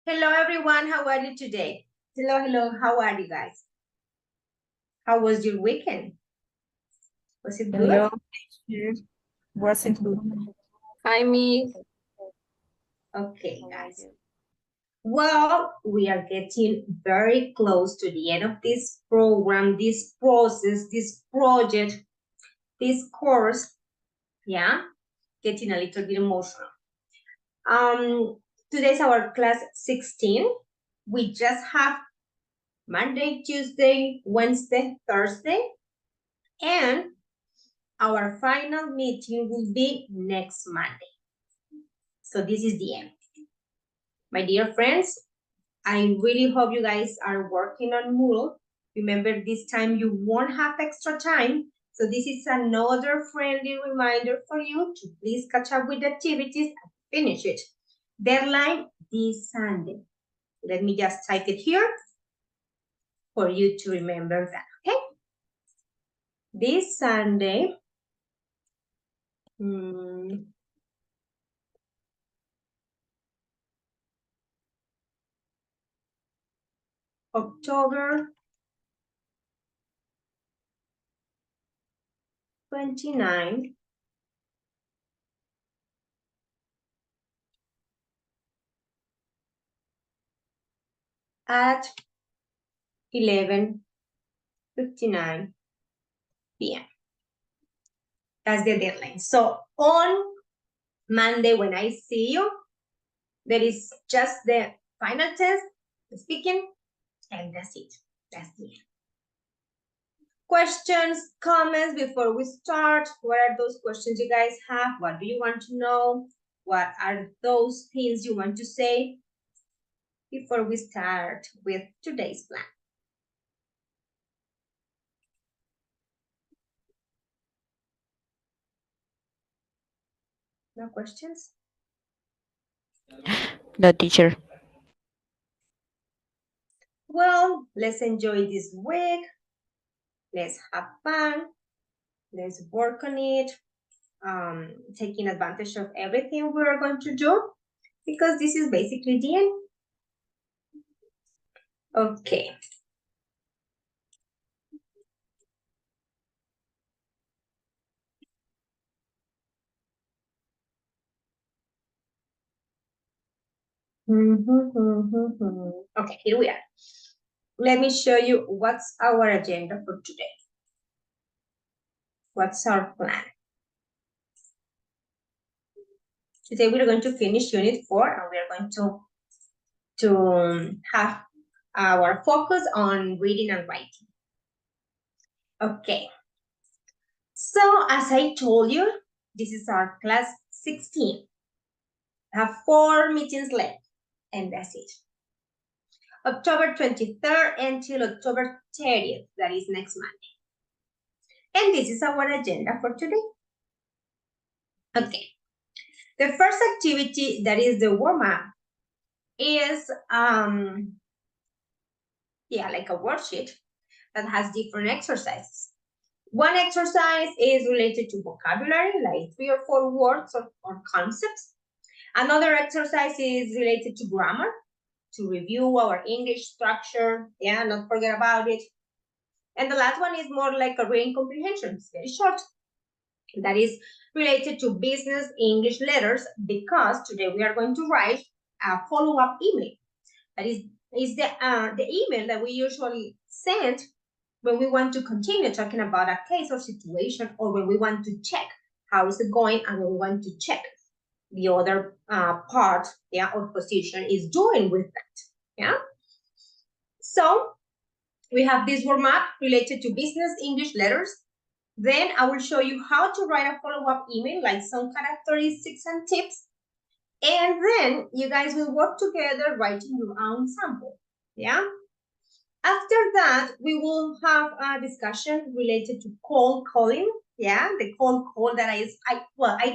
Hello, everyone. How are you today? Hello. How are you guys? How was your weekend? Was it good? Hello, teacher. Wasn't good. Hi, Miss. Okay, guys. Well, we are getting very close to the end of this program, this process, this project, this course. Yeah, getting a little bit emotional. Today's our class 16. We just have Monday, Tuesday, Wednesday, Thursday, and our final meeting will be next Monday. So this is the end. My dear friends, I really hope you guys are working on Moodle. Remember, this time you won't have extra time. So this is another friendly reminder for you to please catch up with the activities and finish it. Deadline this Sunday. Let me just type it here for you to remember that, okay? This Sunday, October 29, at 11:59 p.m. That's the deadline. So on Monday, when I see you, there is just the final test, the speaking, and that's it. That's the end. Questions, comments before we start? What are those questions you guys have? What do you want to know? What are those things you want to say before we start with today's plan? No questions? No, teacher. Well, let's enjoy this week. Let's have fun. Let's work on it. Taking advantage of everything we're going to do, because this is basically the end. Okay. Okay, here we are. Let me show you what's our agenda for today. What's our plan? Today we're going to finish Unit 4 and we're going to have our focus on reading and writing. Okay. So as I told you, this is our class 16. We have 4 meetings left and that's it. October 23rd until October 30th, that is next Monday. And this is our agenda for today. Okay. The first activity, that is the warm-up, is like a worksheet that has different exercises. One exercise is related to vocabulary, like 3 or 4 words or concepts. Another exercise is related to grammar, to review our English structure, not forget about it. And the last one is more like a reading comprehension. It's very short. That is related to business English letters, because today we are going to write a follow-up email. That is the email that we usually send when we want to continue talking about a case or situation, or when we want to check how is it going, and when we want to check the other part, or position is doing with that. So we have this warm-up related to business English letters. Then I will show you how to write a follow-up email, like some characteristics and tips. And then you guys will work together writing your own sample. After that, we will have a discussion related to cold calling. The cold call that I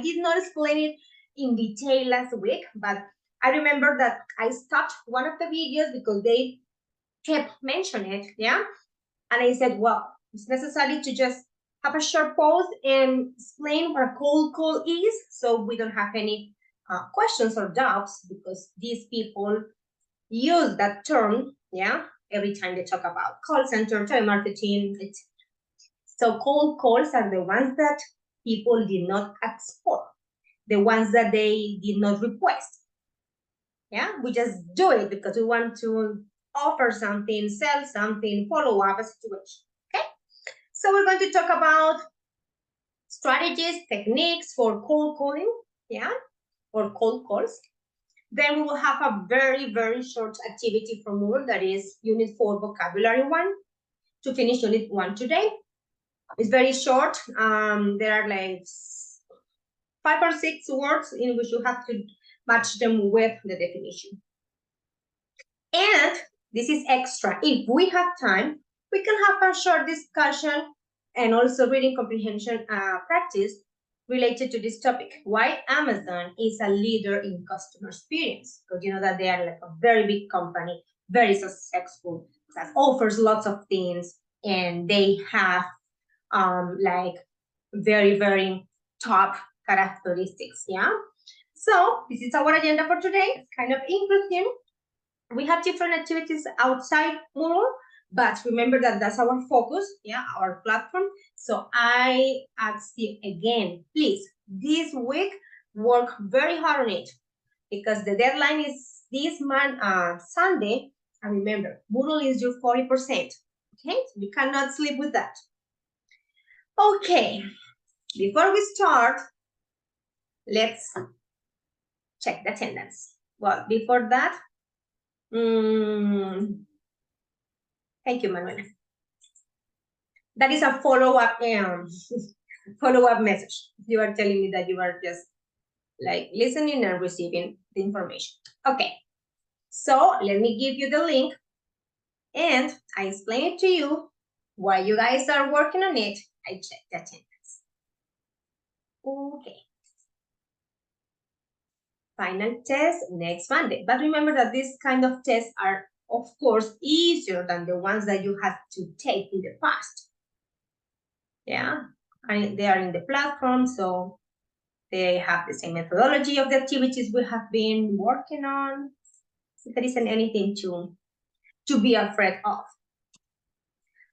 did not explain it in detail last week, but I remember that I stopped one of the videos because they kept mentioning it, and I said, well, it's necessary to just have a short pause and explain what a cold call is, so we don't have any questions or doubts, because these people use that term, yeah, every time they talk about call center, telemarketing, etc. So cold calls are the ones that people did not ask for, the ones that they did not request. Yeah, we just do it because we want to offer something, sell something, follow up a situation. Okay, so we're going to talk about strategies, techniques for cold calling, yeah, or cold calls. Then we will have a very, very short activity from Moodle that is Unit 4 Vocabulary 1 to finish Unit 1 today. It's very short. There are like 5 or 6 words in which you have to match them with the definition. And this is extra. If we have time, we can have a short discussion and also reading comprehension practice related to this topic. Why Amazon is a leader in customer experience. Because you know that they are like a very big company, very successful, that offers lots of things, and they have like very, very top characteristics. Yeah. So this is our agenda for today. It's kind of interesting. We have different activities outside Moodle, but remember that that's our focus, yeah, our platform. So I ask you again, please, this week, work very hard on it because the deadline is this month, Sunday. And remember, Moodle is your 40%, okay? So you cannot sleep with that. Okay, before we start, let's check the attendance. Well, before that, thank you, Manuela. That is a follow-up follow-up message. You are telling me that you are just like listening and receiving the information. Okay, so let me give you the link and I explain it to you. While you guys are working on it, I check the attendance. Okay. Final test next Monday. But remember that these kind of tests are, of course, easier than the ones that you had to take in the past. Yeah, they are in the platform, so they have the same methodology of the activities we have been working on. There isn't anything to be afraid of.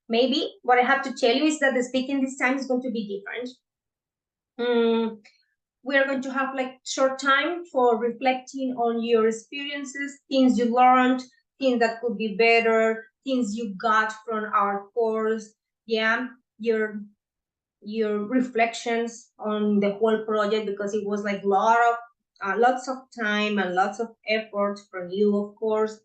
Maybe what I have to tell you is that the speaking this time is going to be different. We are going to have like short time for reflecting on your experiences, things you learned, things that could be better, things you got from our course. Yeah, your reflections on the whole project, because it was like lots of time and lots of effort from you, of course.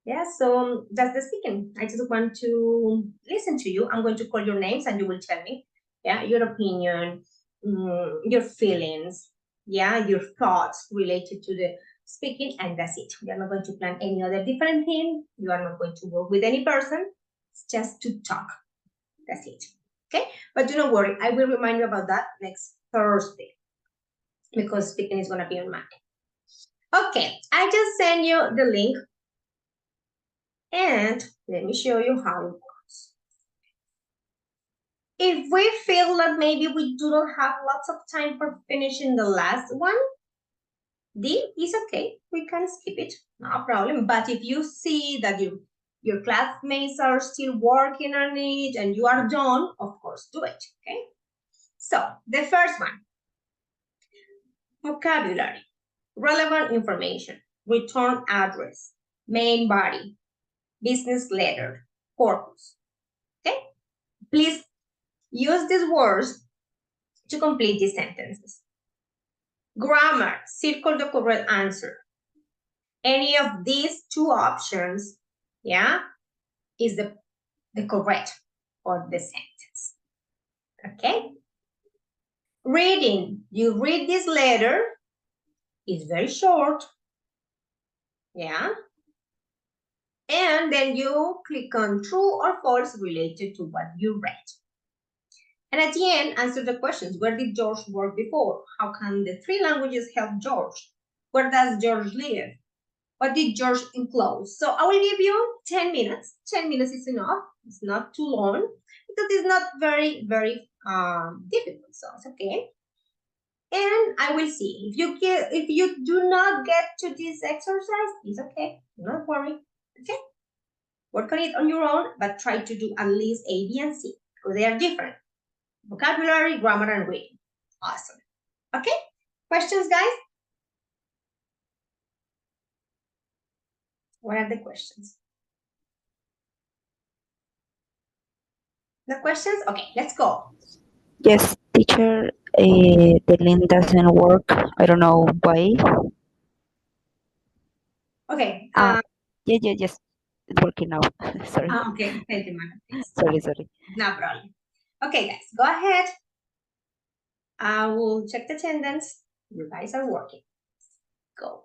Yeah, so that's the speaking. I just want to listen to you. I'm going to call your names and you will tell me, yeah, your opinion, your feelings, yeah, your thoughts related to the speaking, and that's it. We are not going to plan any other different thing. You are not going to work with any person. It's just to talk. That's it. Okay, but do not worry. I will remind you about that next Thursday because speaking is going to be on Monday. Okay, I just sent you the link and let me show you how it works. If we feel that maybe we do not have lots of time for finishing the last one, D is okay. We can skip it, no problem. But if you see that your classmates are still working on it and you are done, of course, do it, okay? So the first one, vocabulary, relevant information, return address, main body, business letter, purpose, okay? Please use these words to complete these sentences. Grammar, circle the correct answer. Any of these two options, yeah, is the correct for the sentence, okay? Reading, you read this letter, it's very short, yeah? And then you click on true or false related to what you read. And at the end, answer the questions. Where did George work before? How can the 3 languages help George? Where does George live? What did George enclose? So I will give you 10 minutes. 10 minutes is enough. It's not too long because it's not very, very difficult. So it's okay. And I will see. If you do not get to this exercise, it's okay. Don't worry. Okay? Work on it on your own, but try to do at least A, B, and C, because they are different. Vocabulary, grammar, and reading. Awesome. Okay? Questions, guys? What are the questions? The questions? Okay, let's go. Yes, teacher, the link doesn't work. I don't know why. Okay. Yes, it's working now. Sorry. Okay, thank you, Mara. Thanks. Sorry. No problem. Okay, guys, go ahead. I will check the attendance. You guys are working. Go.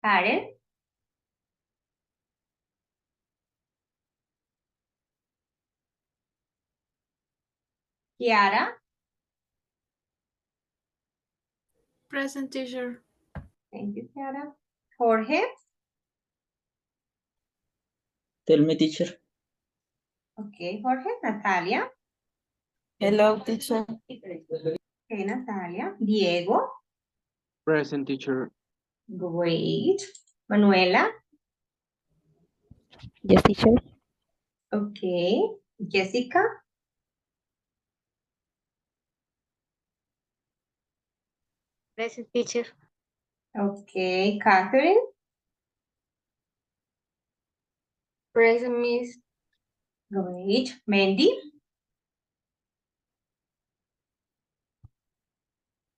Karen? Kiara? Present, teacher. Thank you, Kiara. Jorge? Tell me, teacher. Okay, Jorge. Natalia? Hello, teacher. Okay, Natalia. Diego? Present, teacher. Great. Manuela? Yes, teacher. Okay. Jessica? Present, teacher. Okay. Catherine? Present, miss. Great. Mandy?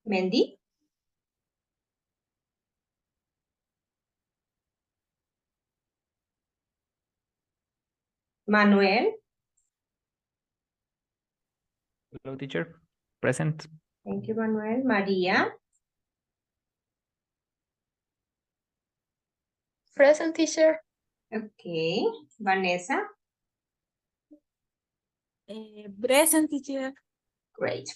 Mandy? Manuel? Hello, teacher. Present. Thank you, Manuel. Maria? Present, teacher. Okay. Vanessa? Present, teacher. Great.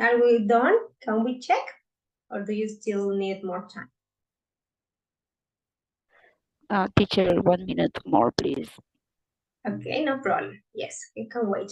Are we done? Can we check? Or do you still need more time? Teacher, 1 minute more, please. Okay, no problem. Yes, we can wait.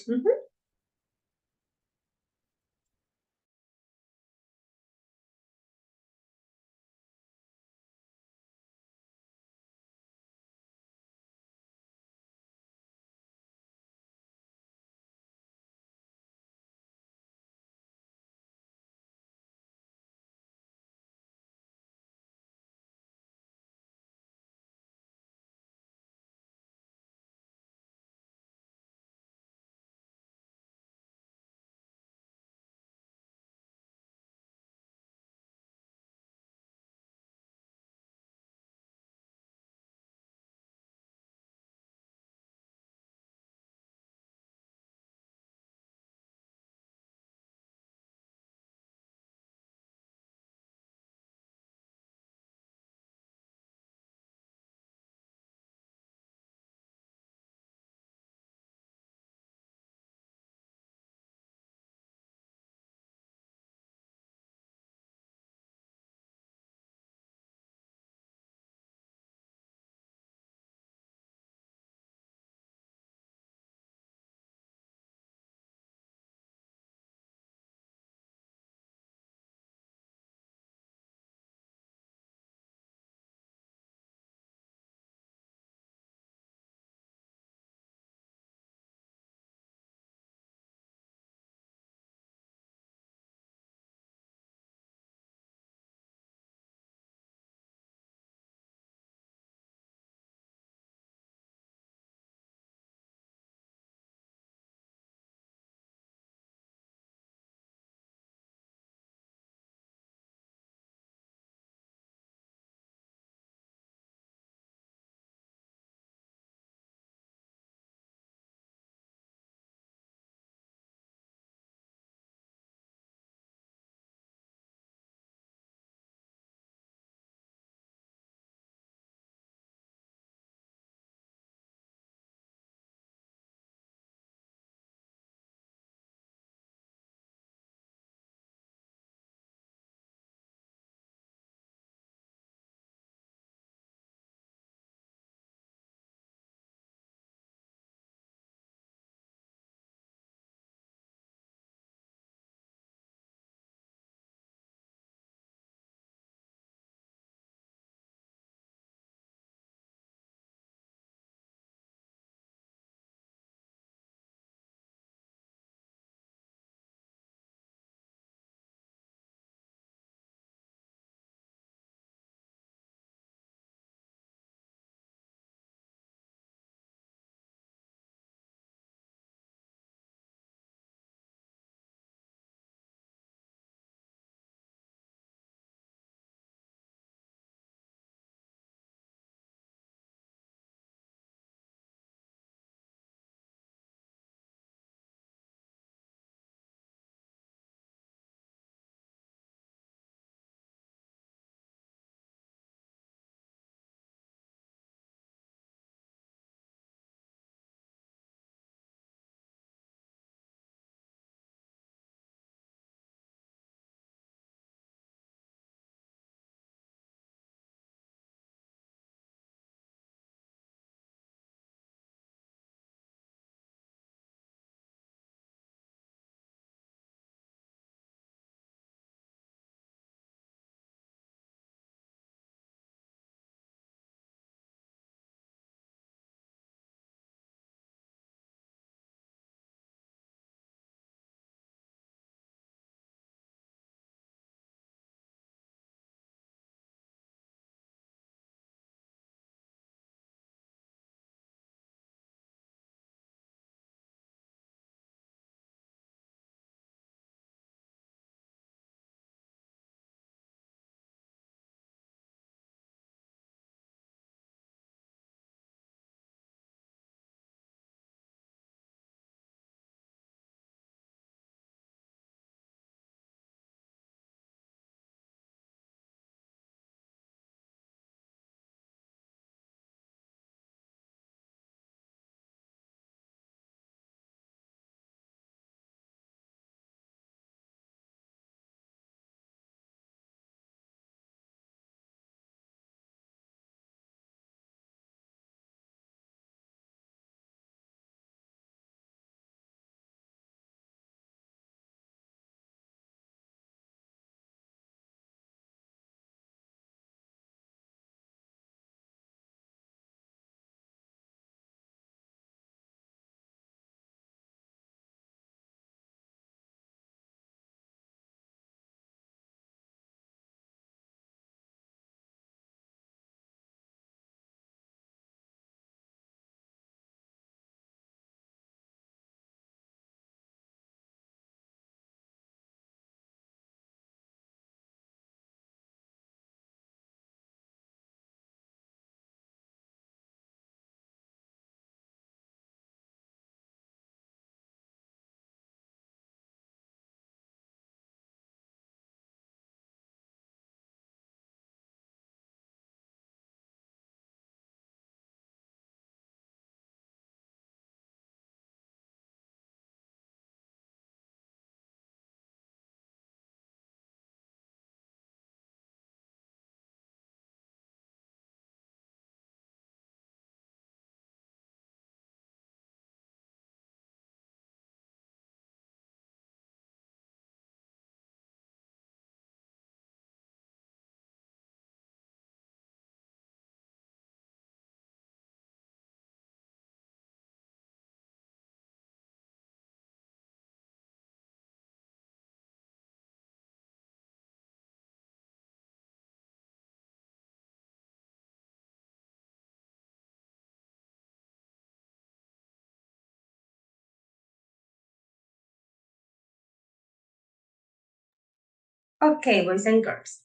Okay, boys and girls.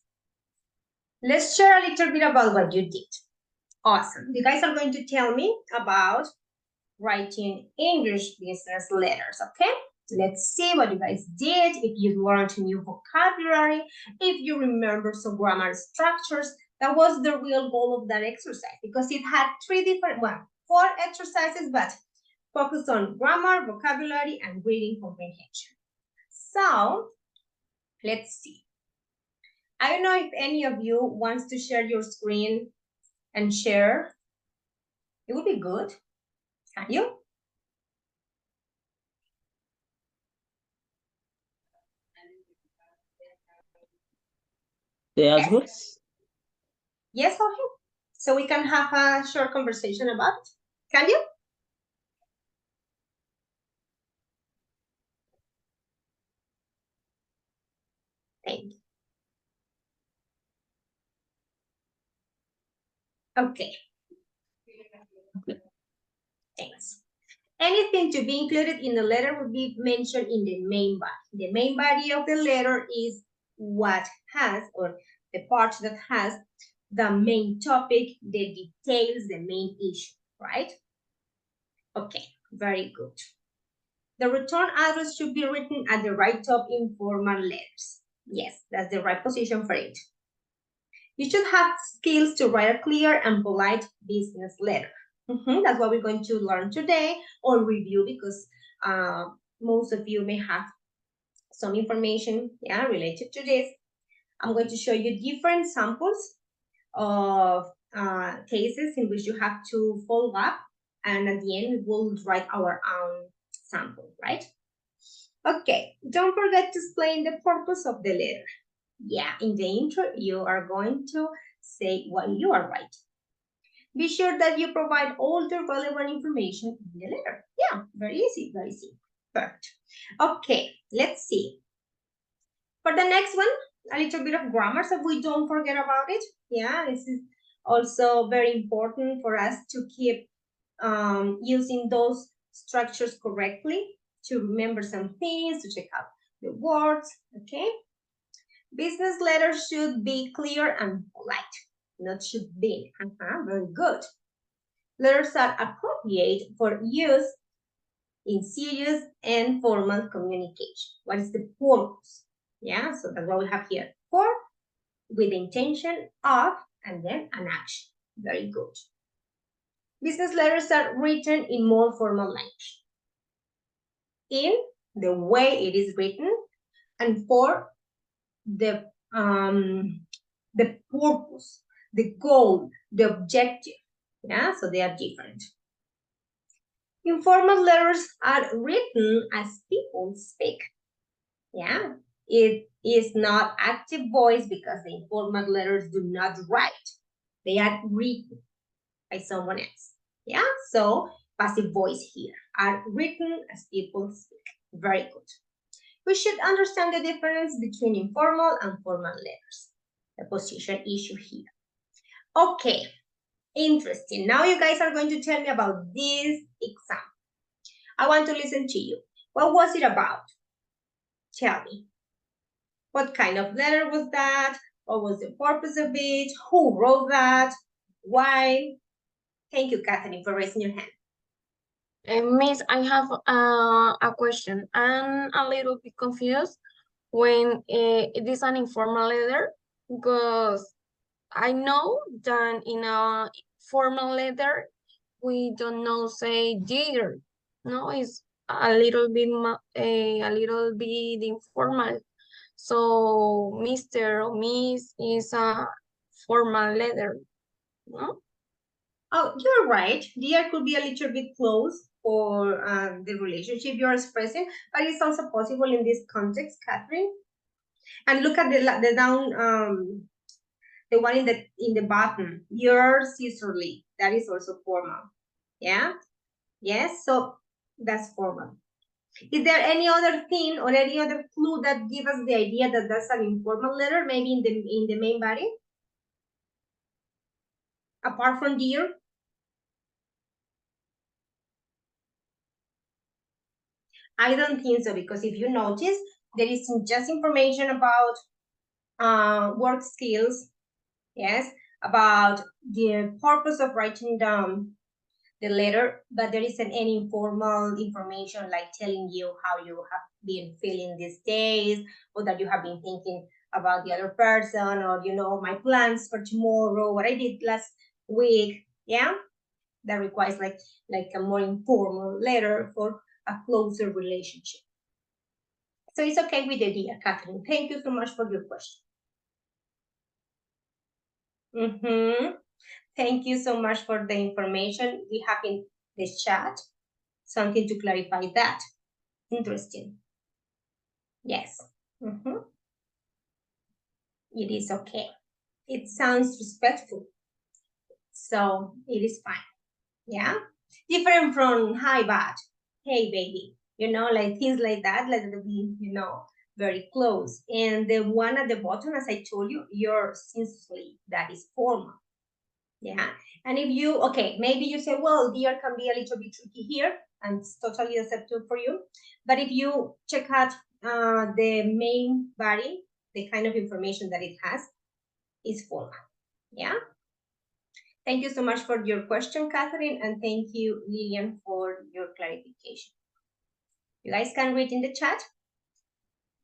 Let's share a little bit about what you did. Awesome. You guys are going to tell me about writing English business letters, okay? Let's see what you guys did, if you learned new vocabulary, if you remember some grammar structures. That was the real goal of that exercise because it had four exercises, but focused on grammar, vocabulary, and reading comprehension. So, let's see. I don't know if any of you wants to share your screen and share. It would be good. Can you? The answers? Yes, Jorge. So we can have a short conversation about it. Can you? Thank you. Okay. Thanks. Anything to be included in the letter would be mentioned in the main body. The main body of the letter is what has, or the part that has the main topic, the details, the main issue, right? Okay, very good. The return address should be written at the right top in formal letters. Yes, that's the right position for it. You should have skills to write a clear and polite business letter. That's what we're going to learn today or review because most of you may have some information related to this. I'm going to show you different samples of cases in which you have to follow up, and at the end we'll write our own sample, right? Okay, don't forget to explain the purpose of the letter. Yeah, in the intro, you are going to say what you are writing. Be sure that you provide all the relevant information in the letter. Yeah, very easy, very simple. Perfect. Okay, let's see. For the next one, a little bit of grammar, so we don't forget about it. Yeah, this is also very important for us to keep using those structures correctly, to remember some things, to check out the words, okay? Business letters should be clear and polite, not should be. Very good. Letters are appropriate for use in serious and formal communication. What is the purpose? Yeah, so that's what we have here. For, with the intention of, and then an action. Very good. Business letters are written in more formal language. In the way it is written, and for the purpose, the goal, the objective. Yeah, so they are different. Informal letters are written as people speak. Yeah, it is not active voice because the informal letters do not write. They are written by someone else. Yeah, so passive voice here are written as people speak. Very good. We should understand the difference between informal and formal letters. The position issue here. Okay, interesting. Now you guys are going to tell me about this exam. I want to listen to you. What was it about? Tell me. What kind of letter was that? What was the purpose of it? Who wrote that? Why? Thank you, Catherine, for raising your hand. Miss, I have a question. I'm a little bit confused when it is an informal letter because I know that in a formal letter we don't know say dear. No, it's a little bit informal. So Mr. or Miss is a formal letter. No? Oh, you're right. Dear could be a little bit close for the relationship you're expressing, but it's also possible in this context, Catherine. And look at the down, the one in the bottom. Your sisterly. That is also formal. Yeah. Yes. So that's formal. Is there any other thing or any other clue that give us the idea that that's an informal letter, maybe in the main body? Apart from dear? I don't think so, because if you notice, there is just information about work skills, yes, about the purpose of writing down the letter, but there isn't any informal information like telling you how you have been feeling these days, or that you have been thinking about the other person, or my plans for tomorrow, what I did last week. Yeah, that requires like a more informal letter for a closer relationship. So it's okay with the idea, Catherine. Thank you so much for your question. Thank you so much for the information we have in the chat. Something to clarify that. Interesting. Yes. It is okay. It sounds respectful. So it is fine. Yeah. Different from hi, bad. Hey, baby. Like things like that, like to be, very close. And the one at the bottom, as I told you, your sincerely, that is formal. Yeah. And if you, okay, maybe you say, well, dear can be a little bit tricky here, and it's totally acceptable for you. But if you check out the main body, the kind of information that it has is formal. Yeah. Thank you so much for your question, Catherine, and thank you, Lillian, for your clarification. You guys can read in the chat,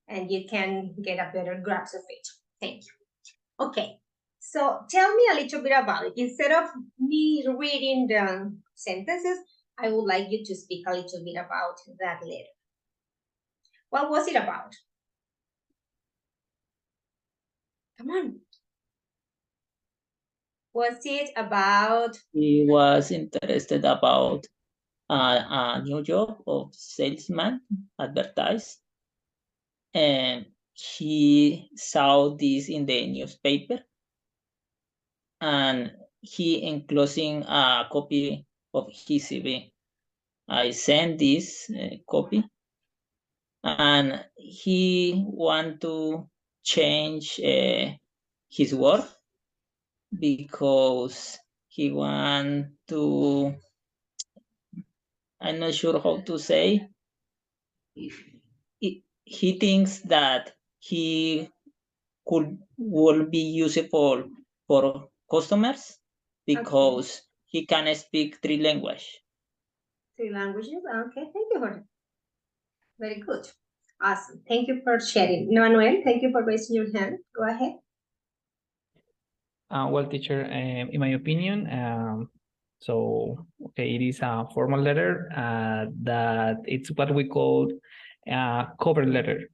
and you can get a better grasp of it. Thank you. Okay. So tell me a little bit about it. Instead of me reading the sentences, I would like you to speak a little bit about that letter. What was it about? Come on. Was it about? He was interested about a new job of salesman advertised, and he saw this in the newspaper, and he enclosing a copy of his CV. I sent this copy, and he want to change his work because he want to, I'm not sure how to say, he thinks that he will be useful for customers because he can speak 3 languages. 3 languages? Okay, thank you for that. Very good. Awesome. Thank you for sharing. Manuel, thank you for raising your hand. Go ahead. Well, teacher, in my opinion, so okay, it is a formal letter that it's what we call a cover letter,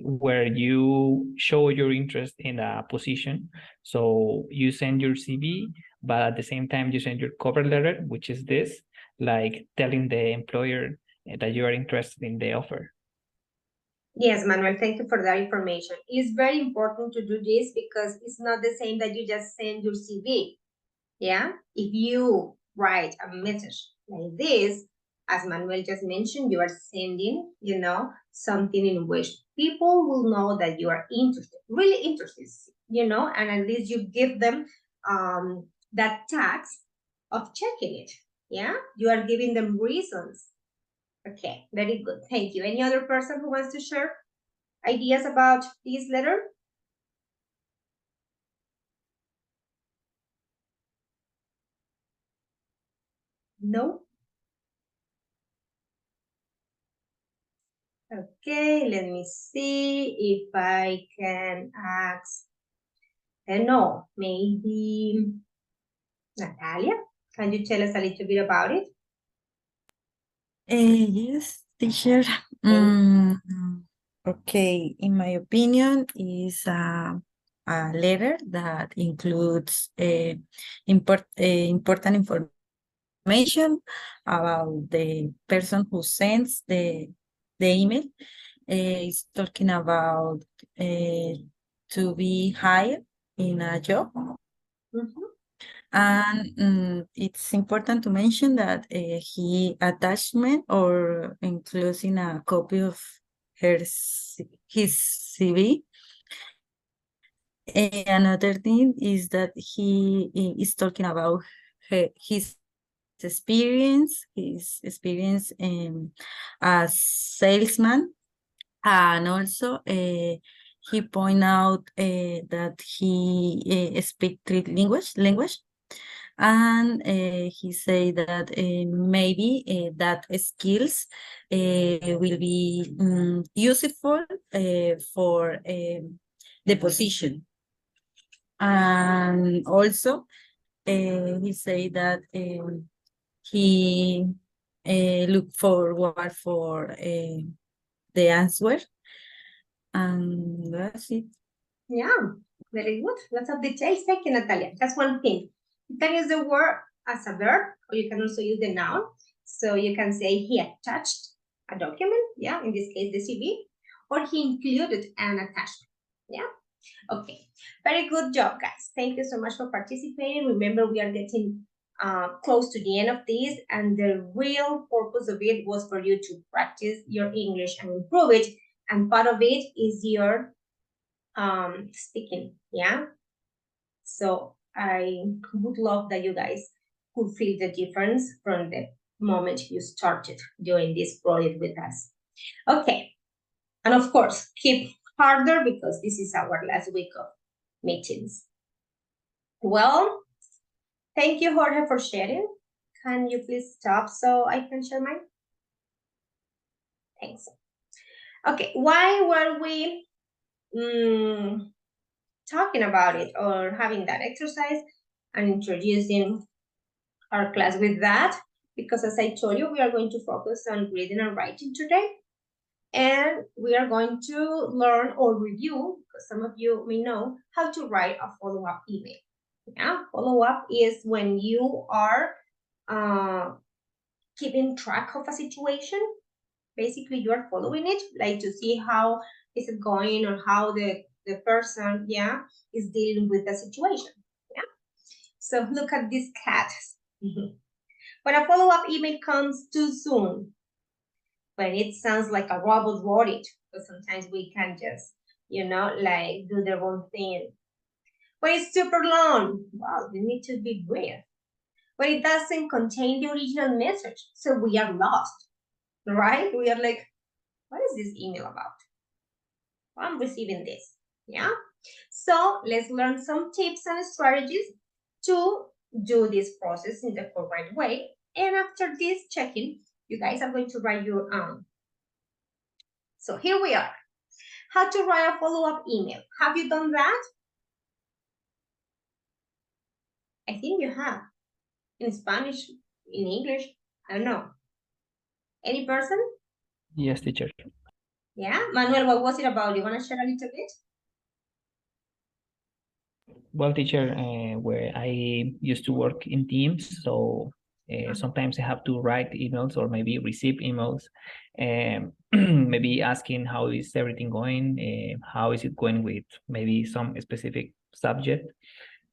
where you show your interest in a position. So you send your CV, but at the same time you send your cover letter, which is this, like telling the employer that you are interested in the offer. Yes, Manuel, thank you for that information. It's very important to do this because it's not the same that you just send your CV. Yeah, if you write a message like this, as Manuel just mentioned, you are sending, something in which people will know that you are interested, really interested, and at least you give them that task of checking it. Yeah, you are giving them reasons. Okay, very good. Thank you. Any other person who wants to share ideas about this letter? No? Okay, let me see if I can ask, I don't know, maybe Natalia? Can you tell us a little bit about it? Yes, teacher. Okay, in my opinion, is a letter that includes important information about the person who sends the email. It's talking about to be hired in a job. And it's important to mention that he attachment or including a copy of his CV. Another thing is that he is talking about his experience as salesman, and also he point out that he speak three language, and he say that maybe that skills will be useful for the position. And also he say that he look forward for the answer, and that's it. Yeah, very good. Lots of details. Thank you, Natalia. That's one thing. You can use the word as a verb, or you can also use the noun. So you can say he attached a document, yeah, in this case, the CV, or he included an attachment, yeah. Okay, very good job, guys. Thank you so much for participating. Remember, we are getting close to the end of this, and the real purpose of it was for you to practice your English and improve it, and part of it is your speaking, yeah. So I would love that you guys could feel the difference from the moment you started doing this project with us. Okay, and of course, keep harder because this is our last week of meetings. Well, thank you, Jorge, for sharing. Can you please stop so I can share mine? Thanks. Okay, why were we talking about it or having that exercise and introducing our class with that? Because as I told you, we are going to focus on reading and writing today. And we are going to learn or review, because some of you may know, how to write a follow-up email. Yeah, follow-up is when you are keeping track of a situation. Basically, you are following it, like to see how is it going or how the person, yeah, is dealing with the situation. Yeah. So look at this cat. When a follow-up email comes too soon, when it sounds like a robot wrote it, because sometimes we can just, like do the wrong thing. When it's super long, well, you need to be brief. When it doesn't contain the original message, so we are lost, right? We are like, what is this email about? Well, I'm receiving this, yeah? So let's learn some tips and strategies to do this process in the correct way. And after this check-in, you guys are going to write your own. So here we are. How to write a follow-up email. Have you done that? I think you have. In Spanish, in English, I don't know. Any person? Yes, teacher. Yeah, Manuel, what was it about? You want to share a little bit? Well, teacher, where I used to work in teams, so sometimes I have to write emails or maybe receive emails, maybe asking how is everything going, how is it going with maybe some specific subject.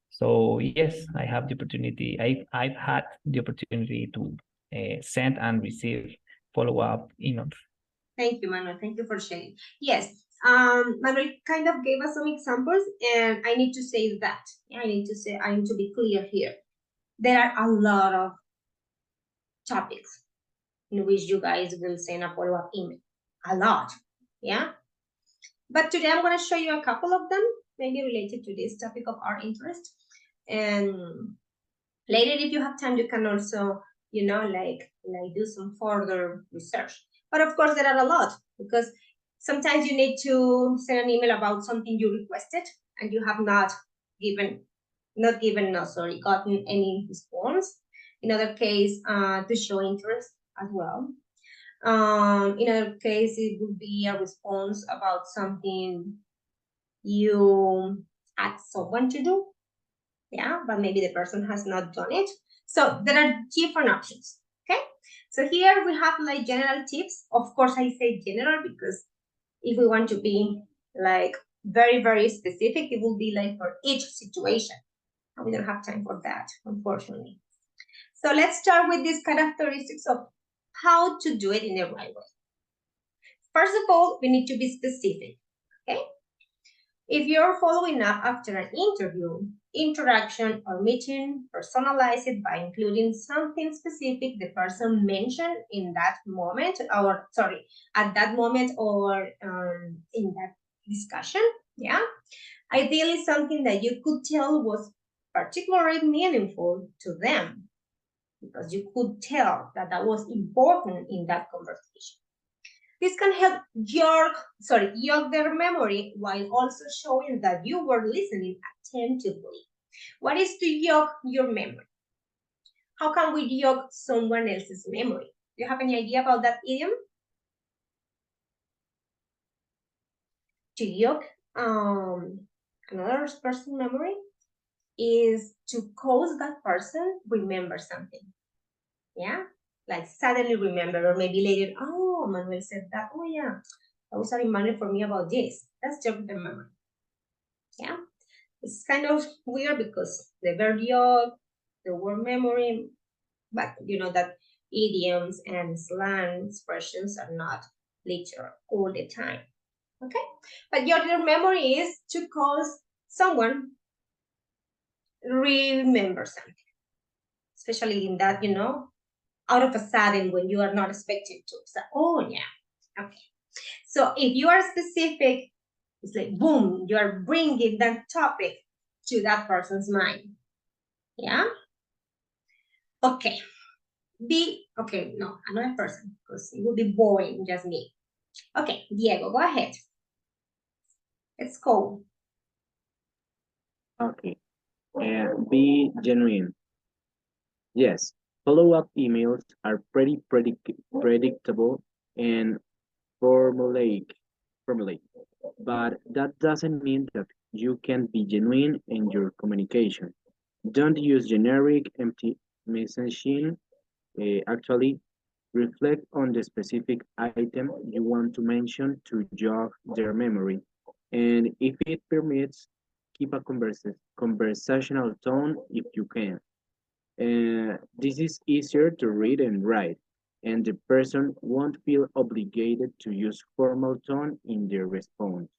So yes, I have the opportunity. I've had the opportunity to send and receive follow-up emails. Thank you, Manuel. Thank you for sharing. Yes, Manuel kind of gave us some examples, and I need to say that. I need to be clear here. There are a lot of topics in which you guys will send a follow-up email. A lot, yeah? But today I'm going to show you a couple of them, maybe related to this topic of our interest. And later, if you have time, you can also, like do some further research. But of course, there are a lot, because sometimes you need to send an email about something you requested and you have gotten any response. In other case, to show interest as well. In other case, it would be a response about something you asked someone to do, yeah, but maybe the person has not done it. So there are different options, okay? So here we have like general tips. Of course, I say general because if we want to be like very, very specific, it will be like for each situation. And we don't have time for that, unfortunately. So let's start with these characteristics of how to do it in the right way. First of all, we need to be specific, okay? If you're following up after an interview, interaction, or meeting, personalize it by including something specific the person mentioned in that moment, or at that moment or in that discussion. Yeah, ideally something that you could tell was particularly meaningful to them, because you could tell that that was important in that conversation. This can help jog their memory while also showing that you were listening attentively. What is to jog your memory? How can we jog someone else's memory? Do you have any idea about that idiom? To jog another person's memory is to cause that person remember something. Yeah, like suddenly remember, or maybe later, oh, Manuel said that. Oh yeah, that was a reminder for me about this. That's jog the memory. Yeah, it's kind of weird because the verb jog, the word memory, but you know that idioms and slang expressions are not literal all the time. Okay, but your memory is to cause someone remember something, especially in that, you know, out of a sudden when you are not expected to. So, oh yeah, okay. So if you are specific, it's like boom, you are bringing that topic to that person's mind. Yeah. Okay. No, another person, because it would be boring, just me. Okay, Diego, go ahead. Let's go. Okay. Be genuine. Yes, follow-up emails are pretty predictable and formulaic, but that doesn't mean that you can't be genuine in your communication. Don't use generic, empty messaging. Actually, reflect on the specific item you want to mention to jog their memory. And if it permits, keep a conversational tone if you can. This is easier to read and write, and the person won't feel obligated to use formal tone in their response.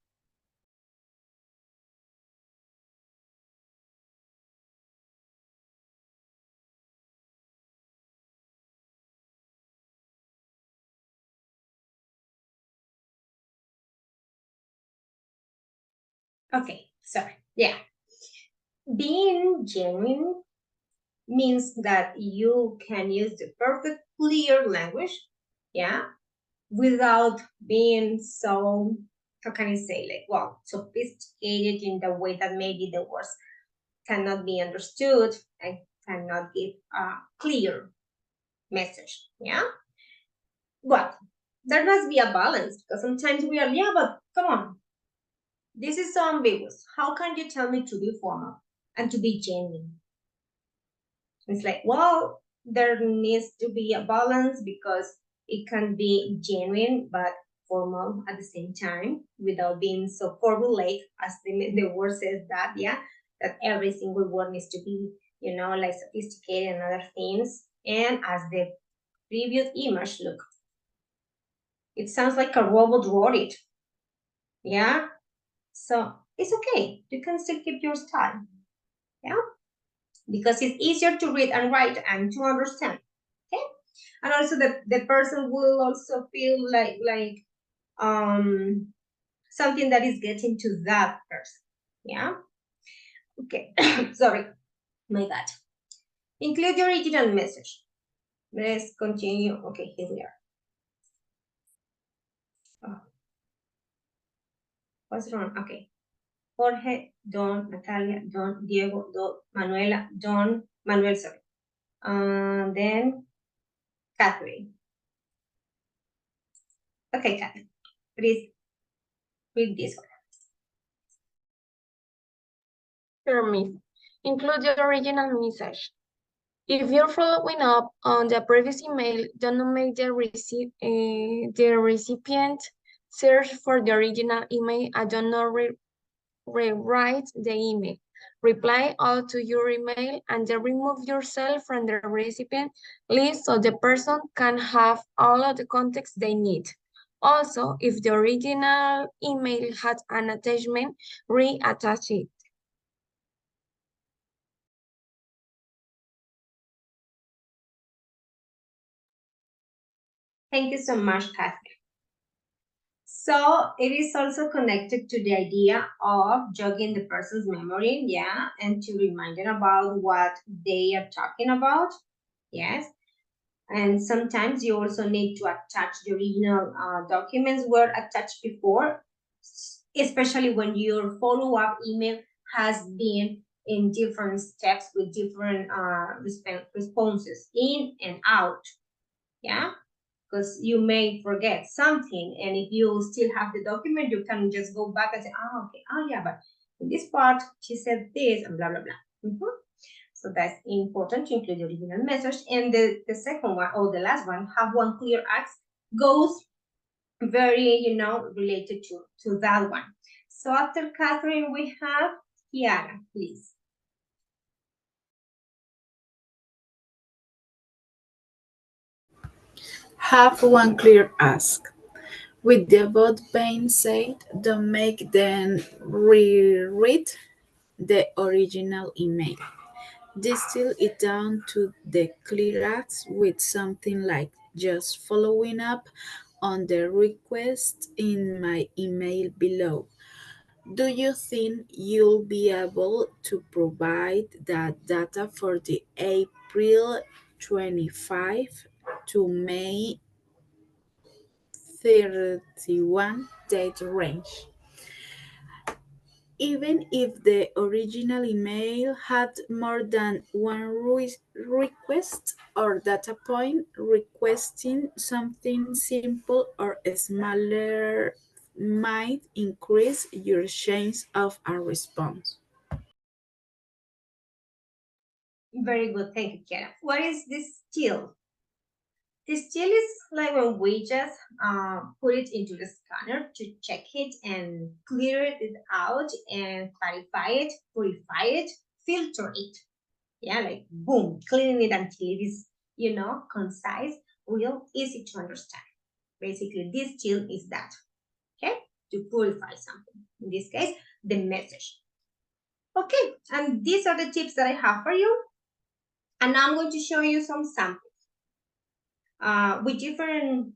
Okay, sorry. Yeah. Being genuine means that you can use the perfect clear language, yeah, without being so, how can I say, like, well, sophisticated in the way that maybe the words cannot be understood and cannot give a clear message, yeah. But there must be a balance, because sometimes we are, yeah, but come on, this is so ambiguous. How can you tell me to be formal and to be genuine? It's like, well, there needs to be a balance, because it can be genuine but formal at the same time without being so formulaic, as the word says that, yeah, that every single word needs to be, you know, like sophisticated and other things. And as the previous image, look, it sounds like a robot wrote it. Yeah. So it's okay. You can still keep your style. Yeah. Because it's easier to read and write and to understand. Okay. And also the person will also feel like something that is getting to that person. Yeah. Okay. Sorry. My bad. Include the original message. Let's continue. Okay, here we are. Oh. What's wrong? Okay. Jorge, Don, Natalia, Don, Diego, Don, Manuela, Don, Manuel, sorry. And then Catherine. Okay, Catherine, please read this one. Sure, miss. Include the original message. If you're following up on the previous email, don't make the recipient search for the original email and do not rewrite the email. Reply all to your email and then remove yourself from the recipient list so the person can have all of the context they need. Also, if the original email has an attachment, reattach it. Thank you so much, Catherine. So it is also connected to the idea of jogging the person's memory, yeah, and to remind them about what they are talking about, yes. And sometimes you also need to attach the original documents were attached before, especially when your follow-up email has been in different steps with different responses in and out, yeah, because you may forget something, and if you still have the document, you can just go back and say, oh, okay, oh yeah, but in this part she said this and blah blah blah. So that's important to include the original message. And the second one, or the last one, have one clear ask, goes very, related to that one. So after Catherine, we have Kiara, please. Have one clear ask. With the above being said, don't make them reread the original email. Distill it down to the clear ask with something like just following up on the request in my email below. Do you think you'll be able to provide that data for the April 25 to May 31 date range? Even if the original email had more than one request or data point, requesting something simple or smaller might increase your chance of a response. Very good, thank you, Kiara. What is this still? This still is like when we just put it into the scanner to check it and clear it out and clarify it, purify it, filter it. Yeah, like boom, cleaning it until it is, concise, real, easy to understand. Basically, this still is that, okay, to purify something. In this case, the message. Okay, and these are the tips that I have for you. And now I'm going to show you some samples with different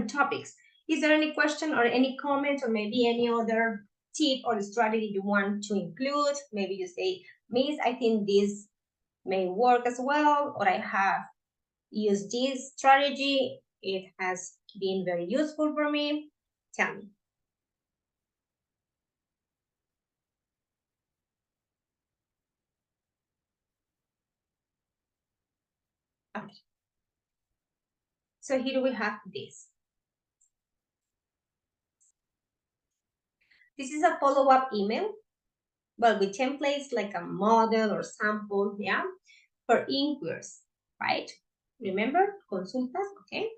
topics. Is there any question or any comment or maybe any other tip or strategy you want to include? Maybe you say, Miss, I think this may work as well, or I have used this strategy. It has been very useful for me. Tell me. Okay. So here we have this. This is a follow-up email, but with templates like a model or sample, yeah, for inquiries, right? Remember, consultas, okay?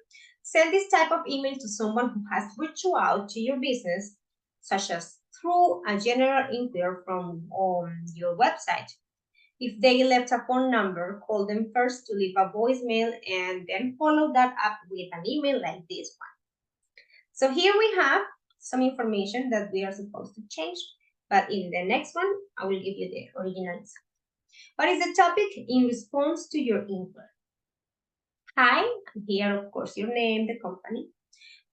Send this type of email to someone who has reached out to your business, such as through a general inquiry from your website. If they left a phone number, call them first to leave a voicemail and then follow that up with an email like this one. So here we have some information that we are supposed to change, but in the next one, I will give you the original example. What is the topic? In response to your inquiry. Hi, here, of course, your name, the company.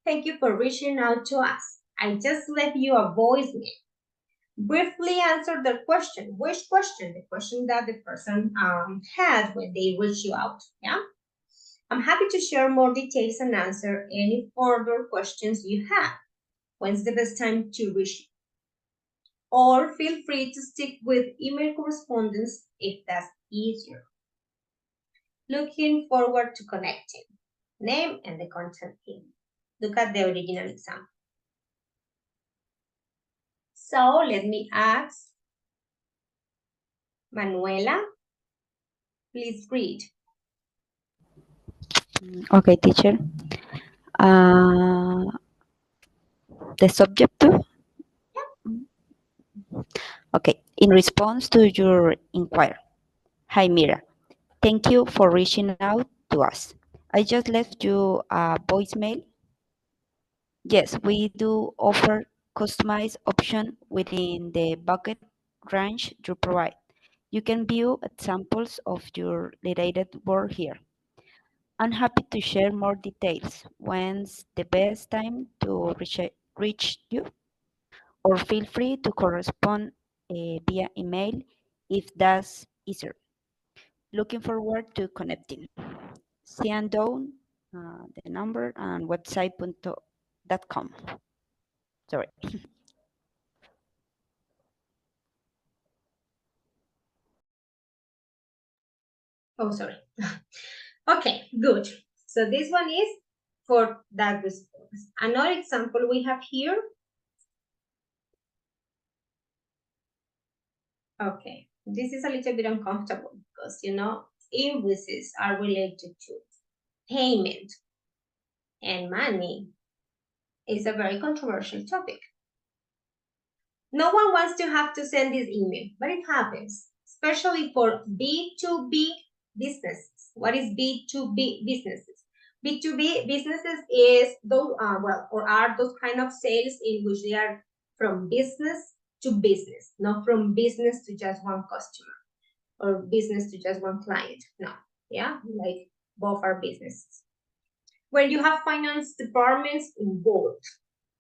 Thank you for reaching out to us. I just left you a voicemail. Briefly answer the question. Which question? The question that the person had when they reached you out. Yeah. I'm happy to share more details and answer any further questions you have. When's the best time to reach you? Or feel free to stick with email correspondence if that's easier. Looking forward to connecting. Name and the content in. Look at the original example. So let me ask Manuela, please read. Okay, teacher. The subject too? Okay. In response to your inquiry. Hi, Mira. Thank you for reaching out to us. I just left you a voicemail. Yes, we do offer customized option within the bucket range you provide. You can view examples of your related work here. I'm happy to share more details. When's the best time to reach you? Or feel free to correspond via email if that's easier. Looking forward to connecting. See and down the number and website.com. Sorry. Oh, sorry. Okay, good. So this one is for that response. Another example we have here. Okay, this is a little bit uncomfortable because, you know, invoices are related to payment, and money is a very controversial topic. No one wants to have to send this email, but it happens, especially for B2B businesses. What is B2B businesses? B2B businesses is those, are those kind of sales in which they are from business to business, not from business to just one customer or business to just one client. No, yeah, like both are businesses. Where you have finance departments involved,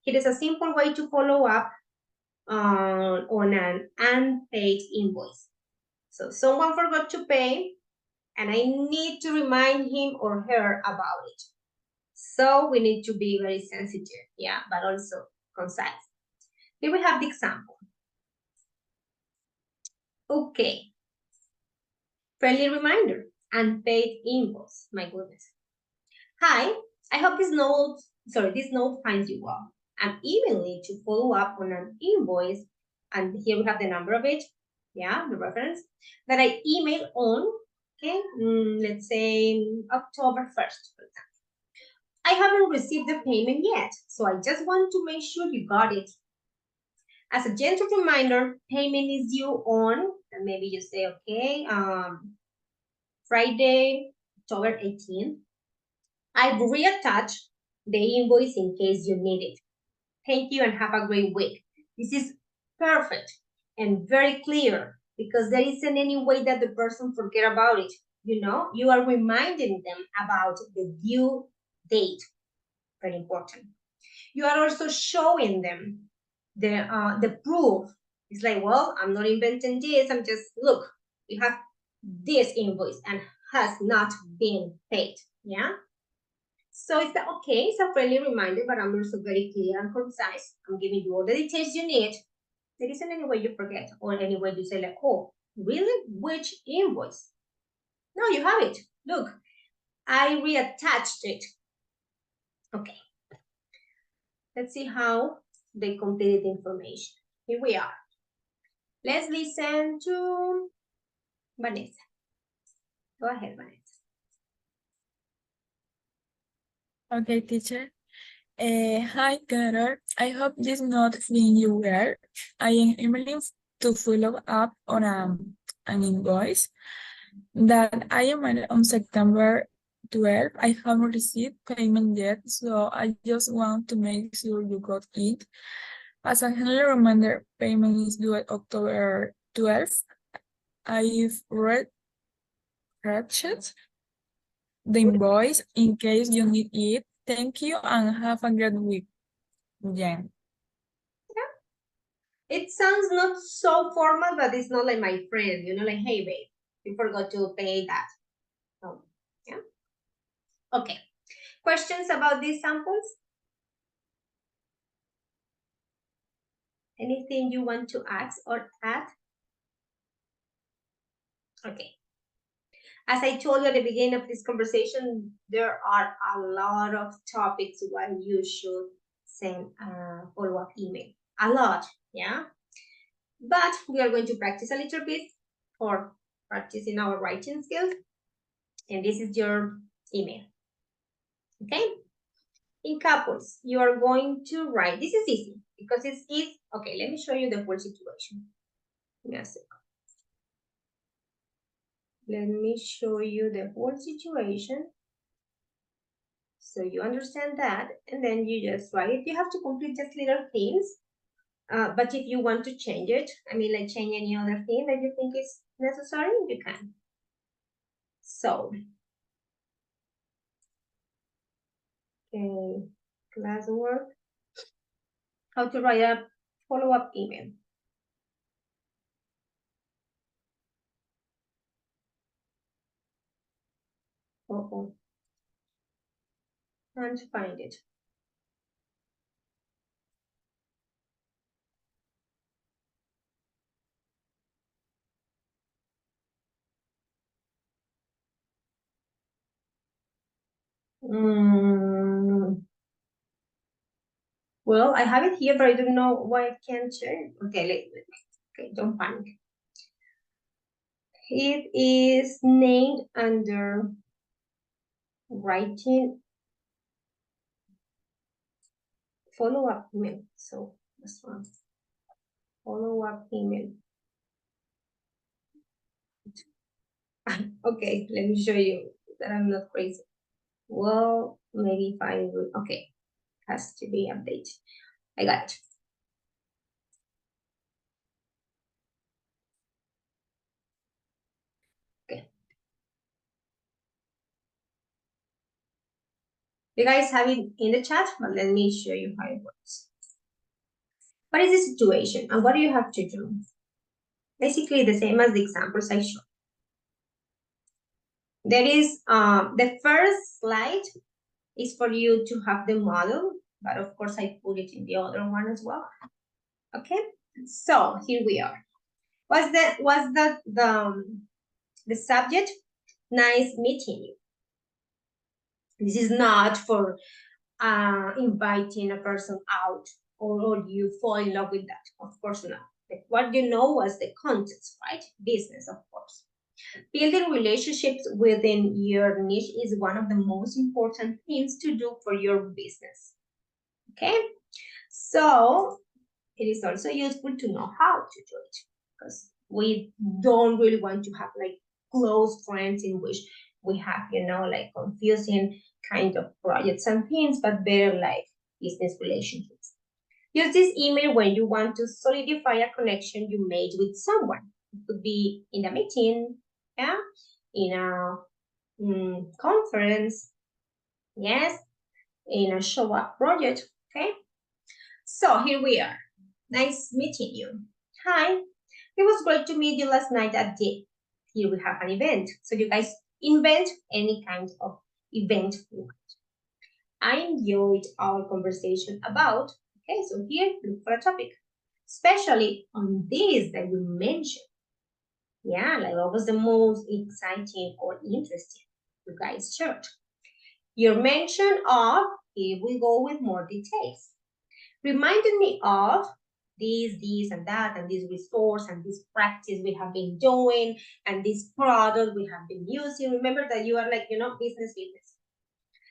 it is a simple way to follow up on an unpaid invoice. So someone forgot to pay, and I need to remind him or her about it. So we need to be very sensitive, yeah, but also concise. Here we have the example. Okay. Friendly reminder, unpaid invoice. My goodness. Hi, I hope this note finds you well. I'm emailing to follow up on an invoice, and here we have the number of it, yeah, the reference, that I emailed on, okay, let's say October 1st, for example. I haven't received the payment yet, so I just want to make sure you got it. As a gentle reminder, payment is due on, and maybe you say, okay, Friday, October 18th. I've reattached the invoice in case you need it. Thank you and have a great week. This is perfect and very clear because there isn't any way that the person forget about it. You know, you are reminding them about the due date. Very important. You are also showing them the proof. It's like, well, I'm not inventing this. I'm just, look, we have this invoice and has not been paid. Yeah. So it's okay, it's a friendly reminder, but I'm also very clear and concise. I'm giving you all the details you need. There isn't any way you forget or any way you say like, oh, really? Which invoice? No, you have it. Look, I reattached it. Okay. Let's see how they completed the information. Here we are. Let's listen to Vanessa. Go ahead, Vanessa. Okay, teacher. Hi, Carol. I hope this not being you well. I am emailing to follow up on an invoice that I am on September 12th. I haven't received payment yet, so I just want to make sure you got it. As a general reminder, payment is due at October 12th. I've read the invoice in case you need it. Thank you and have a great week. Jen. It sounds not so formal, but it's not like my friend, you know, like, hey, babe, you forgot to pay that. Oh, yeah. Okay. Questions about these samples? Anything you want to ask or add? Okay. As I told you at the beginning of this conversation, there are a lot of topics why you should send a follow-up email. A lot, yeah? But we are going to practice a little bit for practicing our writing skills. And this is your email. Okay? In couples, you are going to write. This is easy because it's easy. Okay, let me show you the whole situation. Yes. Let me show you the whole situation so you understand that, and then you just write it. You have to complete just little things, but if you want to change it, I mean, like change any other thing that you think is necessary, you can. So Okay, classwork. How to write a follow-up email. Uh-oh. Trying to find it. Well, I have it here, but I don't know why I can't share it. Okay, okay, don't panic. It is named under writing follow-up email. So this one, follow-up email. Okay, let me show you that I'm not crazy. Well, maybe if I will, okay, has to be updated. I got it. Okay. You guys have it in the chat, but let me show you how it works. What is the situation and what do you have to do? Basically the same as the examples I showed. There is the first slide is for you to have the model, but of course I put it in the other one as well. Okay, so here we are. What's the subject? Nice meeting you. This is not for inviting a person out or you fall in love with that. Of course not. What you know was the context, right? Business, of course. Building relationships within your niche is one of the most important things to do for your business. Okay, so it is also useful to know how to do it because we don't really want to have like close friends in which we have, you know, like confusing kind of projects and things, but better like business relationships. Use this email when you want to solidify a connection you made with someone. It could be in a meeting, yeah, in a conference, yes, in a show up project, okay? So here we are. Nice meeting you. Hi, it was great to meet you last night at the, here we have an event. So you guys invent any kind of event you want. I enjoyed our conversation about, okay, so here, look for a topic, especially on this that you mentioned. Yeah, like what was the most exciting or interesting you guys shared? Your mention of, here we go with more details. Reminded me of this, and that, and this resource, and this practice we have been doing, and this product we have been using. Remember that you are like, you know, business.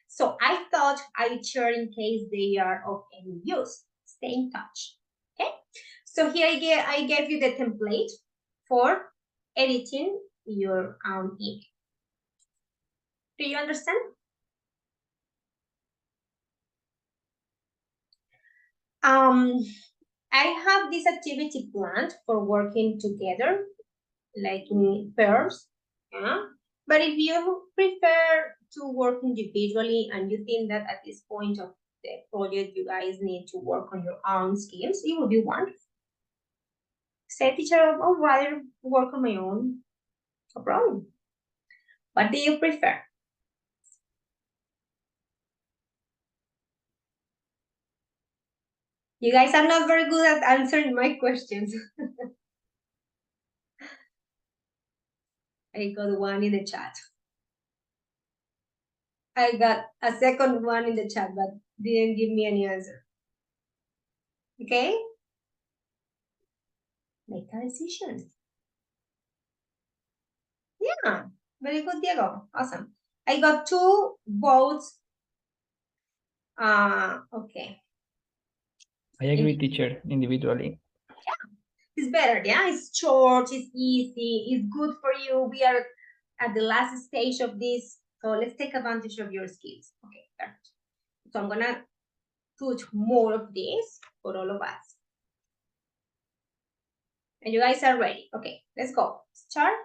So I thought I'd share in case they are of any use. Stay in touch, okay? So here I gave you the template for editing your email. Do you understand? I have this activity planned for working together, like in pairs, yeah? But if you prefer to work individually and you think that at this point of the project you guys need to work on your own skills, it would be wonderful. Say, teacher, I'd rather work on my own. No problem. What do you prefer? You guys are not very good at answering my questions. I got one in the chat. I got a second one in the chat, but didn't give me any answer. Okay? Make a decision. Yeah, very good, Diego. Awesome. I got 2 votes. Okay. I agree, teacher, individually. It's better, yeah? It's short, it's easy, it's good for you. We are at the last stage of this, so let's take advantage of your skills. Okay, perfect. So I'm gonna put more of this for all of us. And you guys are ready. Okay, let's go. Start.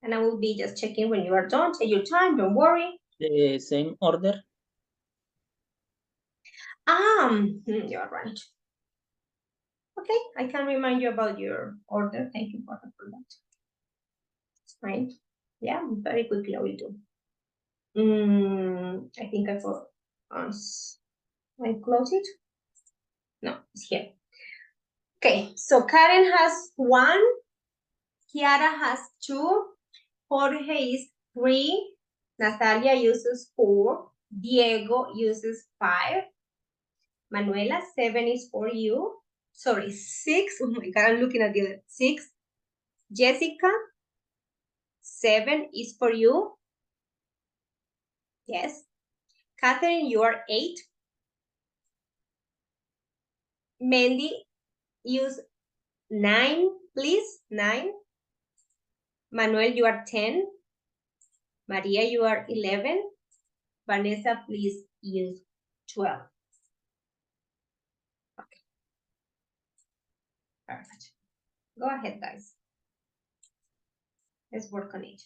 And I will be just checking when you are done. Take your time, don't worry. The same order? You're right. Okay, I can remind you about your order. Thank you for that. Right? Yeah, very quickly I will do. I think I forgot. I close it. No, it's here. Okay, so Karen has 1, Kiara has 2, Jorge is 3, Natalia uses 4, Diego uses 5, Manuela, 7 is for you. Sorry, 6. Oh my God, I'm looking at the other 6. Jessica, 7 is for you. Yes. Catherine, you are 8. Mandy, use 9, please. 9. Manuel, you are 10. Maria, you are 11. Vanessa, please use 12. Okay. Perfect. Go ahead, guys. Let's work on it.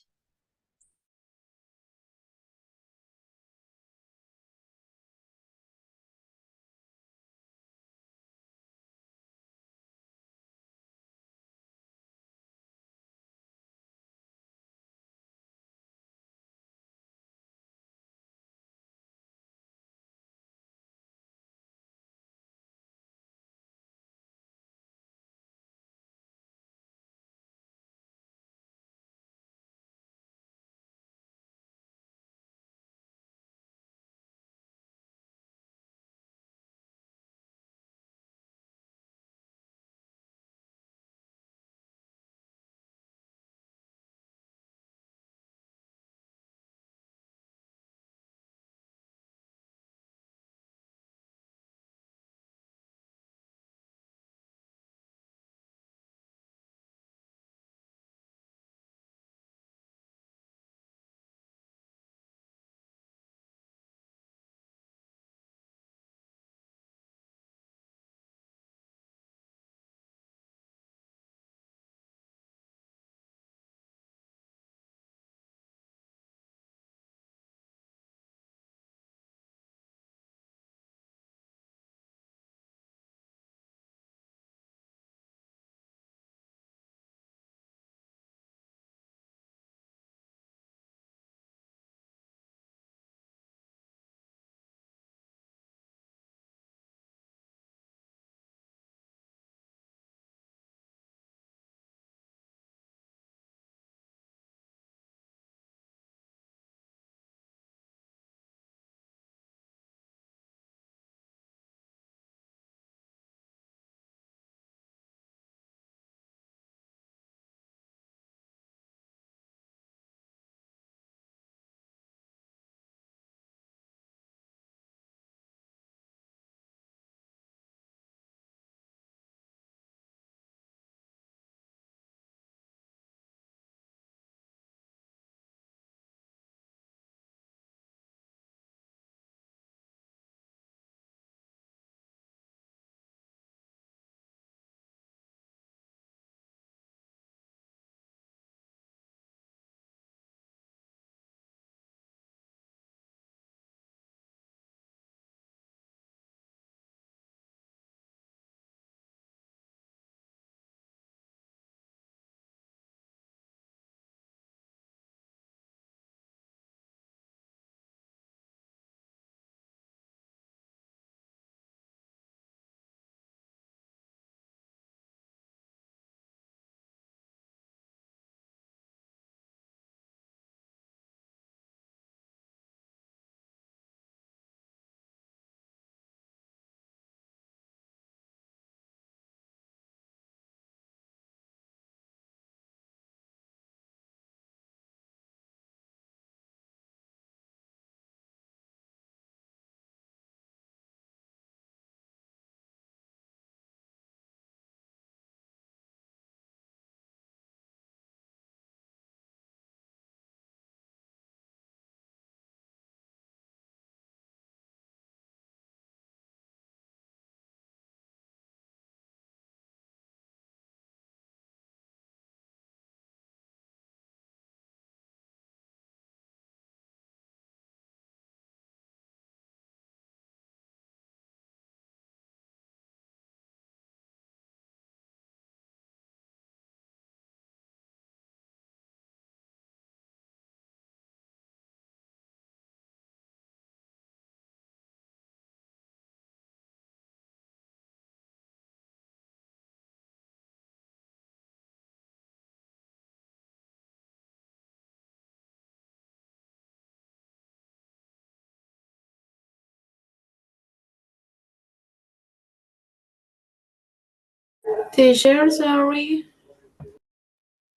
Teacher, sorry,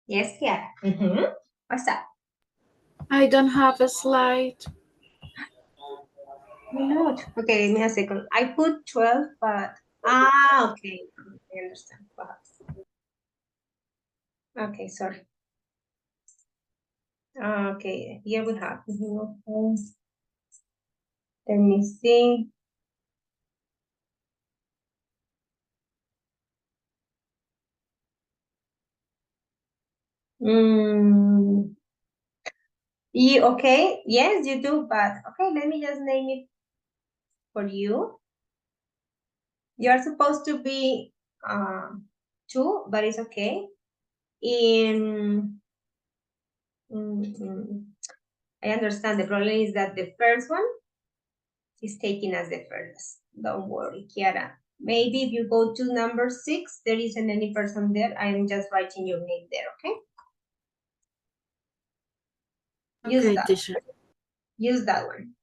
Yes, Kiara. What's up? I don't have a slide. Why not? Okay, give me a second. I put 12, but okay. I understand. Perhaps. Okay, sorry. Okay, here we have. Let me see. Okay, yes, you do, but okay, let me just name it for you. You are supposed to be two, but it's okay. In I understand the problem is that the first one is taken as the first. Don't worry, Kiara. Maybe if you go to number 6, there isn't any person there. I am just writing your name there, okay? Use Okay, that. teacher. Use that one.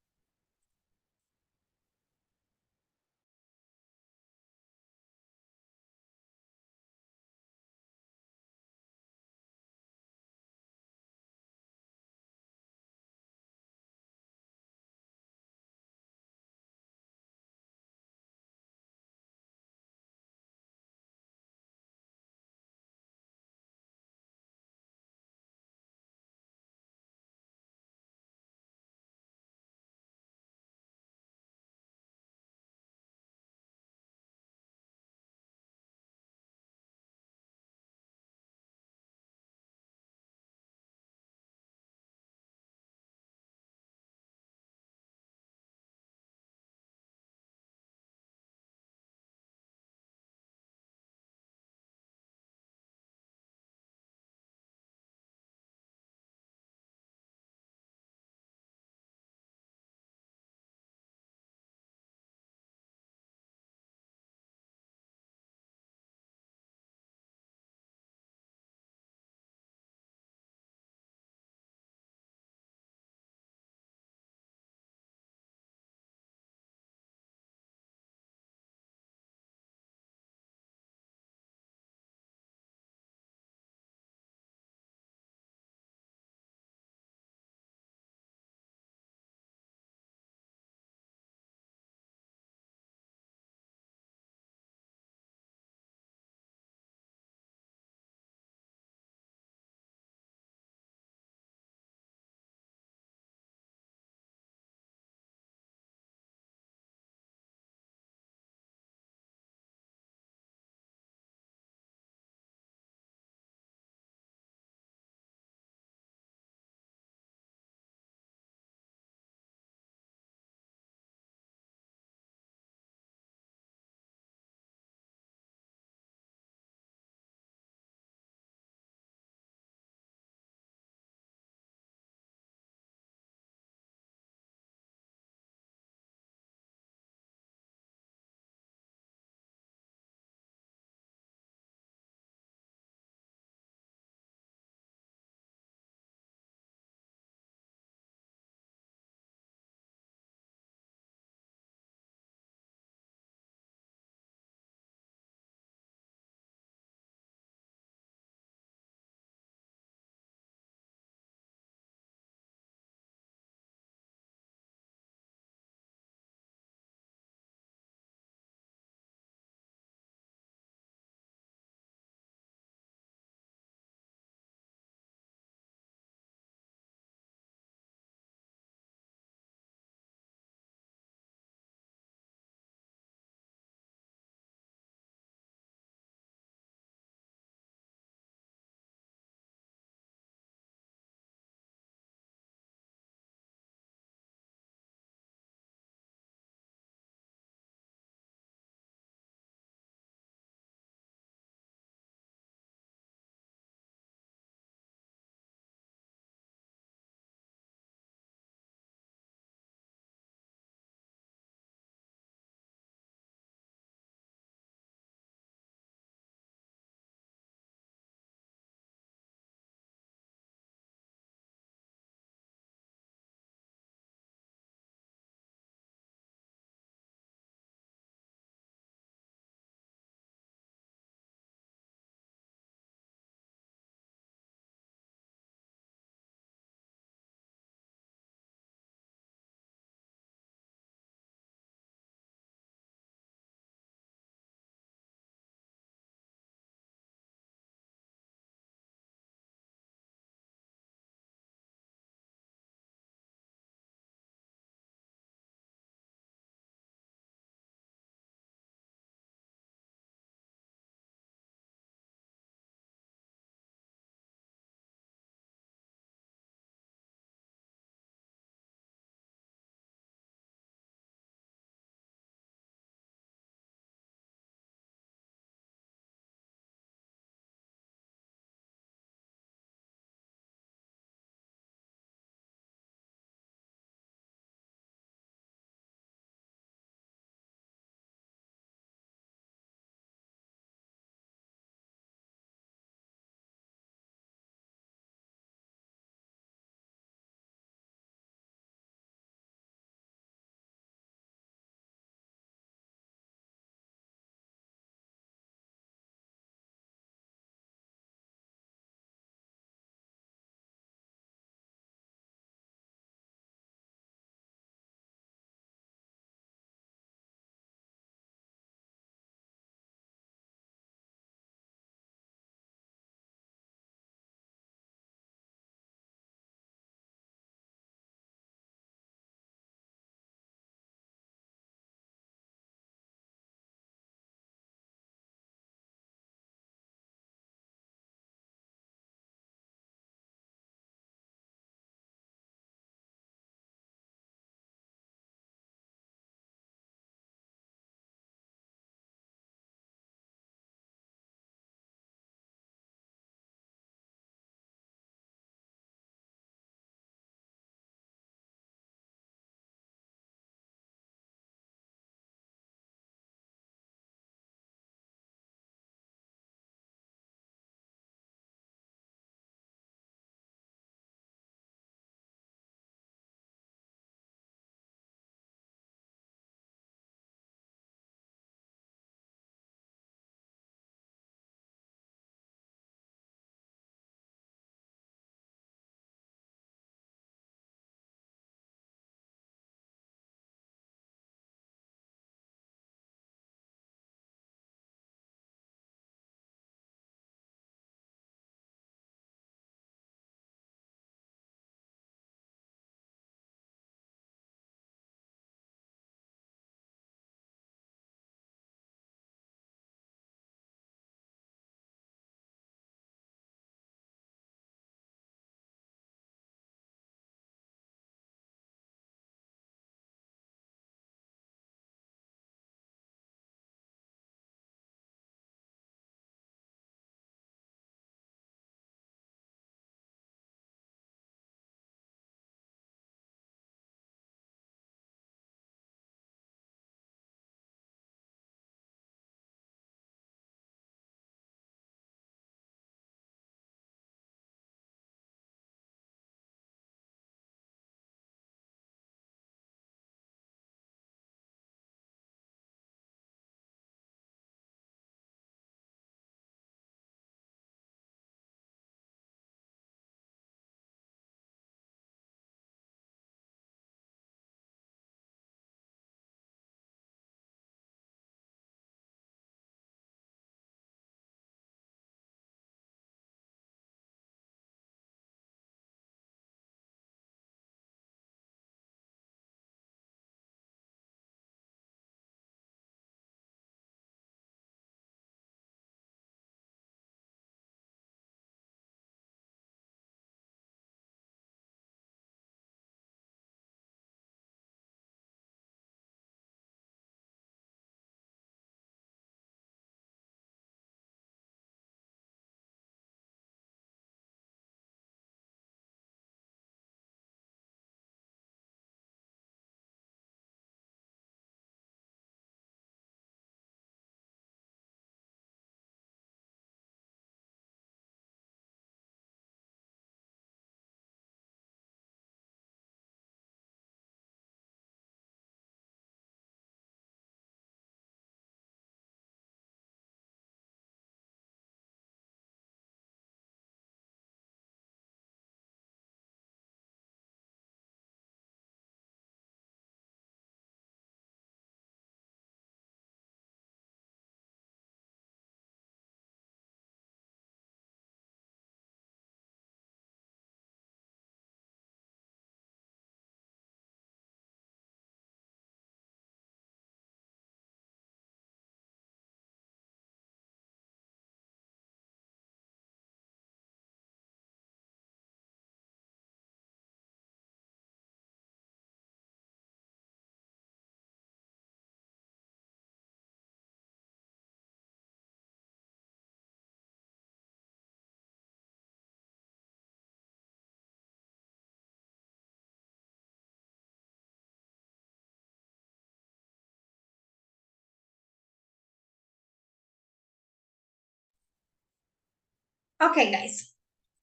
Okay, guys,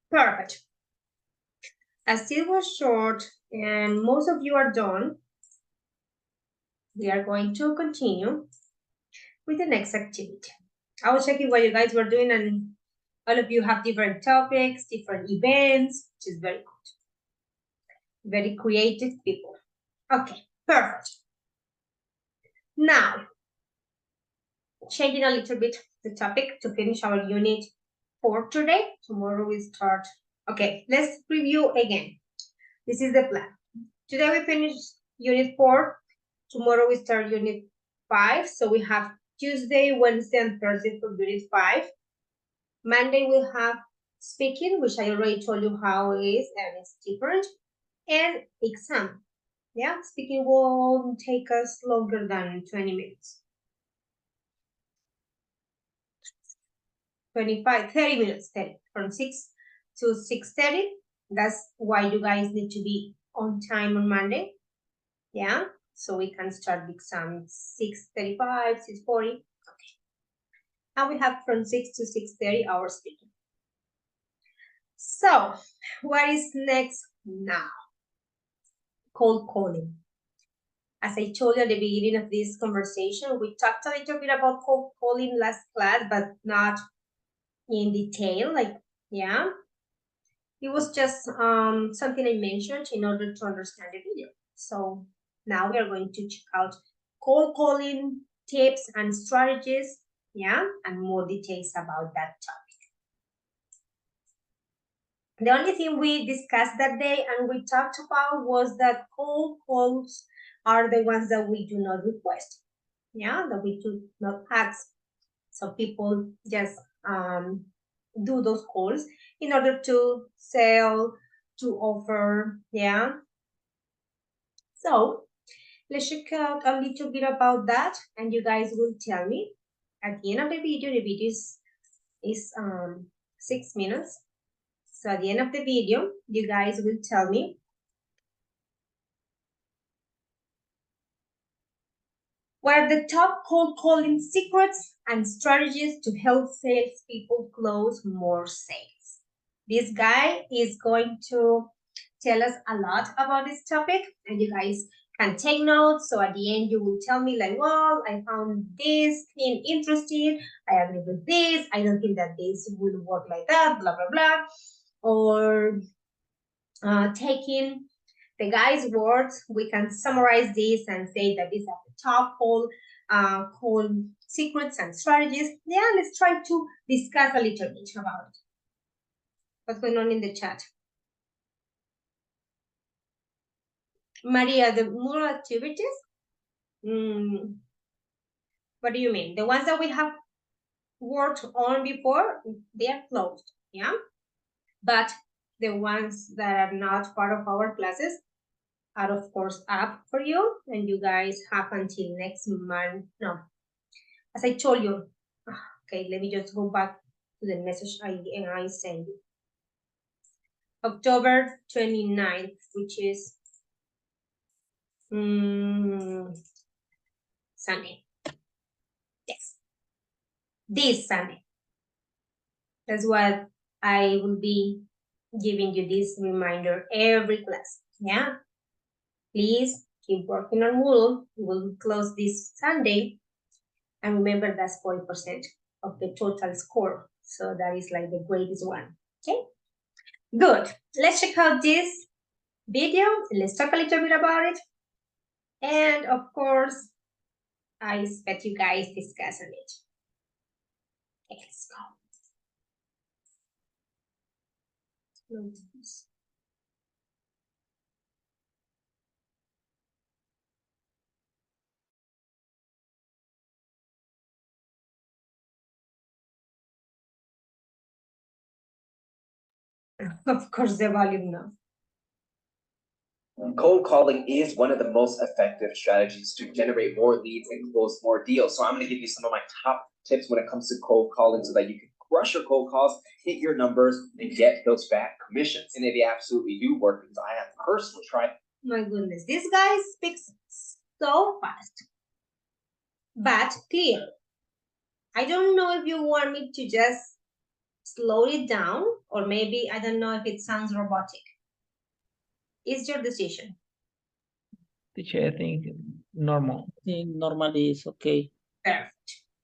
perfect. As it was short and most of you are done, we are going to continue with the next activity. I was checking what you guys were doing, and all of you have different topics, different events, which is very good. Very creative people. Okay, perfect. Now, changing a little bit the topic to finish our unit 4 today. Tomorrow we start. Okay, let's review again. This is the plan. Today we finish unit 4. Tomorrow we start unit 5. So we have Tuesday, Wednesday, and Thursday for unit 5. Monday we'll have speaking, which I already told you how it is, and it's different. And exam. Yeah, speaking won't take us longer than 20 minutes. 25, 30 minutes, 30, from 6 to 6:30. That's why you guys need to be on time on Monday. Yeah, so we can start the exam 6:35, 6:40. Okay. And we have from 6 to 6:30 our speaking. So, what is next now? Cold calling. As I told you at the beginning of this conversation, we talked a little bit about cold calling last class, but not in detail, like, yeah. It was just something I mentioned in order to understand the video. So now we are going to check out cold calling tips and strategies, yeah, and more details about that topic. The only thing we discussed that day and we talked about was that cold calls are the ones that we do not request, yeah, that we do not ask. So people just do those calls in order to sell, to offer, yeah. So let's check out a little bit about that, and you guys will tell me at the end of the video. The video is 6 minutes. So at the end of the video, you guys will tell me what are the top cold calling secrets and strategies to help salespeople close more sales. This guy is going to tell us a lot about this topic, and you guys can take notes. So at the end, you will tell me like, well, I found this thing interesting. I agree with this. I don't think that this will work like that, blah, blah, blah. Or taking the guy's words, we can summarize this and say that these are the top call secrets and strategies. Yeah, let's try to discuss a little bit about it. What's going on in the chat? Maria, the more activities? What do you mean? The ones that we have worked on before, they are closed, yeah? But the ones that are not part of our classes are of course up for you, and you guys have until next month. No, as I told you, okay, let me just go back to the message I sent you. October 29th, which is Sunday. Yes, this Sunday. That's what I will be giving you this reminder every class. Yeah, please keep working on Moodle. We will close this Sunday, and remember that's 40% of the total score. So that is like the greatest one. Okay, good. Let's check out this video. Let's talk a little bit about it. And of course, I expect you guys discuss on it. Okay, let's go. Of course, the volume now. Cold calling is one of the most effective strategies to generate more leads and close more deals. So I'm going to give you some of my top tips when it comes to cold calling so that you can crush your cold calls, hit your numbers, and get those fat commissions. And they absolutely do work because I have personally tried. My goodness, this guy speaks so fast, but clear. I don't know if you want me to just slow it down, or maybe, I don't know if it sounds robotic. It's your decision. Teacher, I think normal. I think normally is okay. Perfect.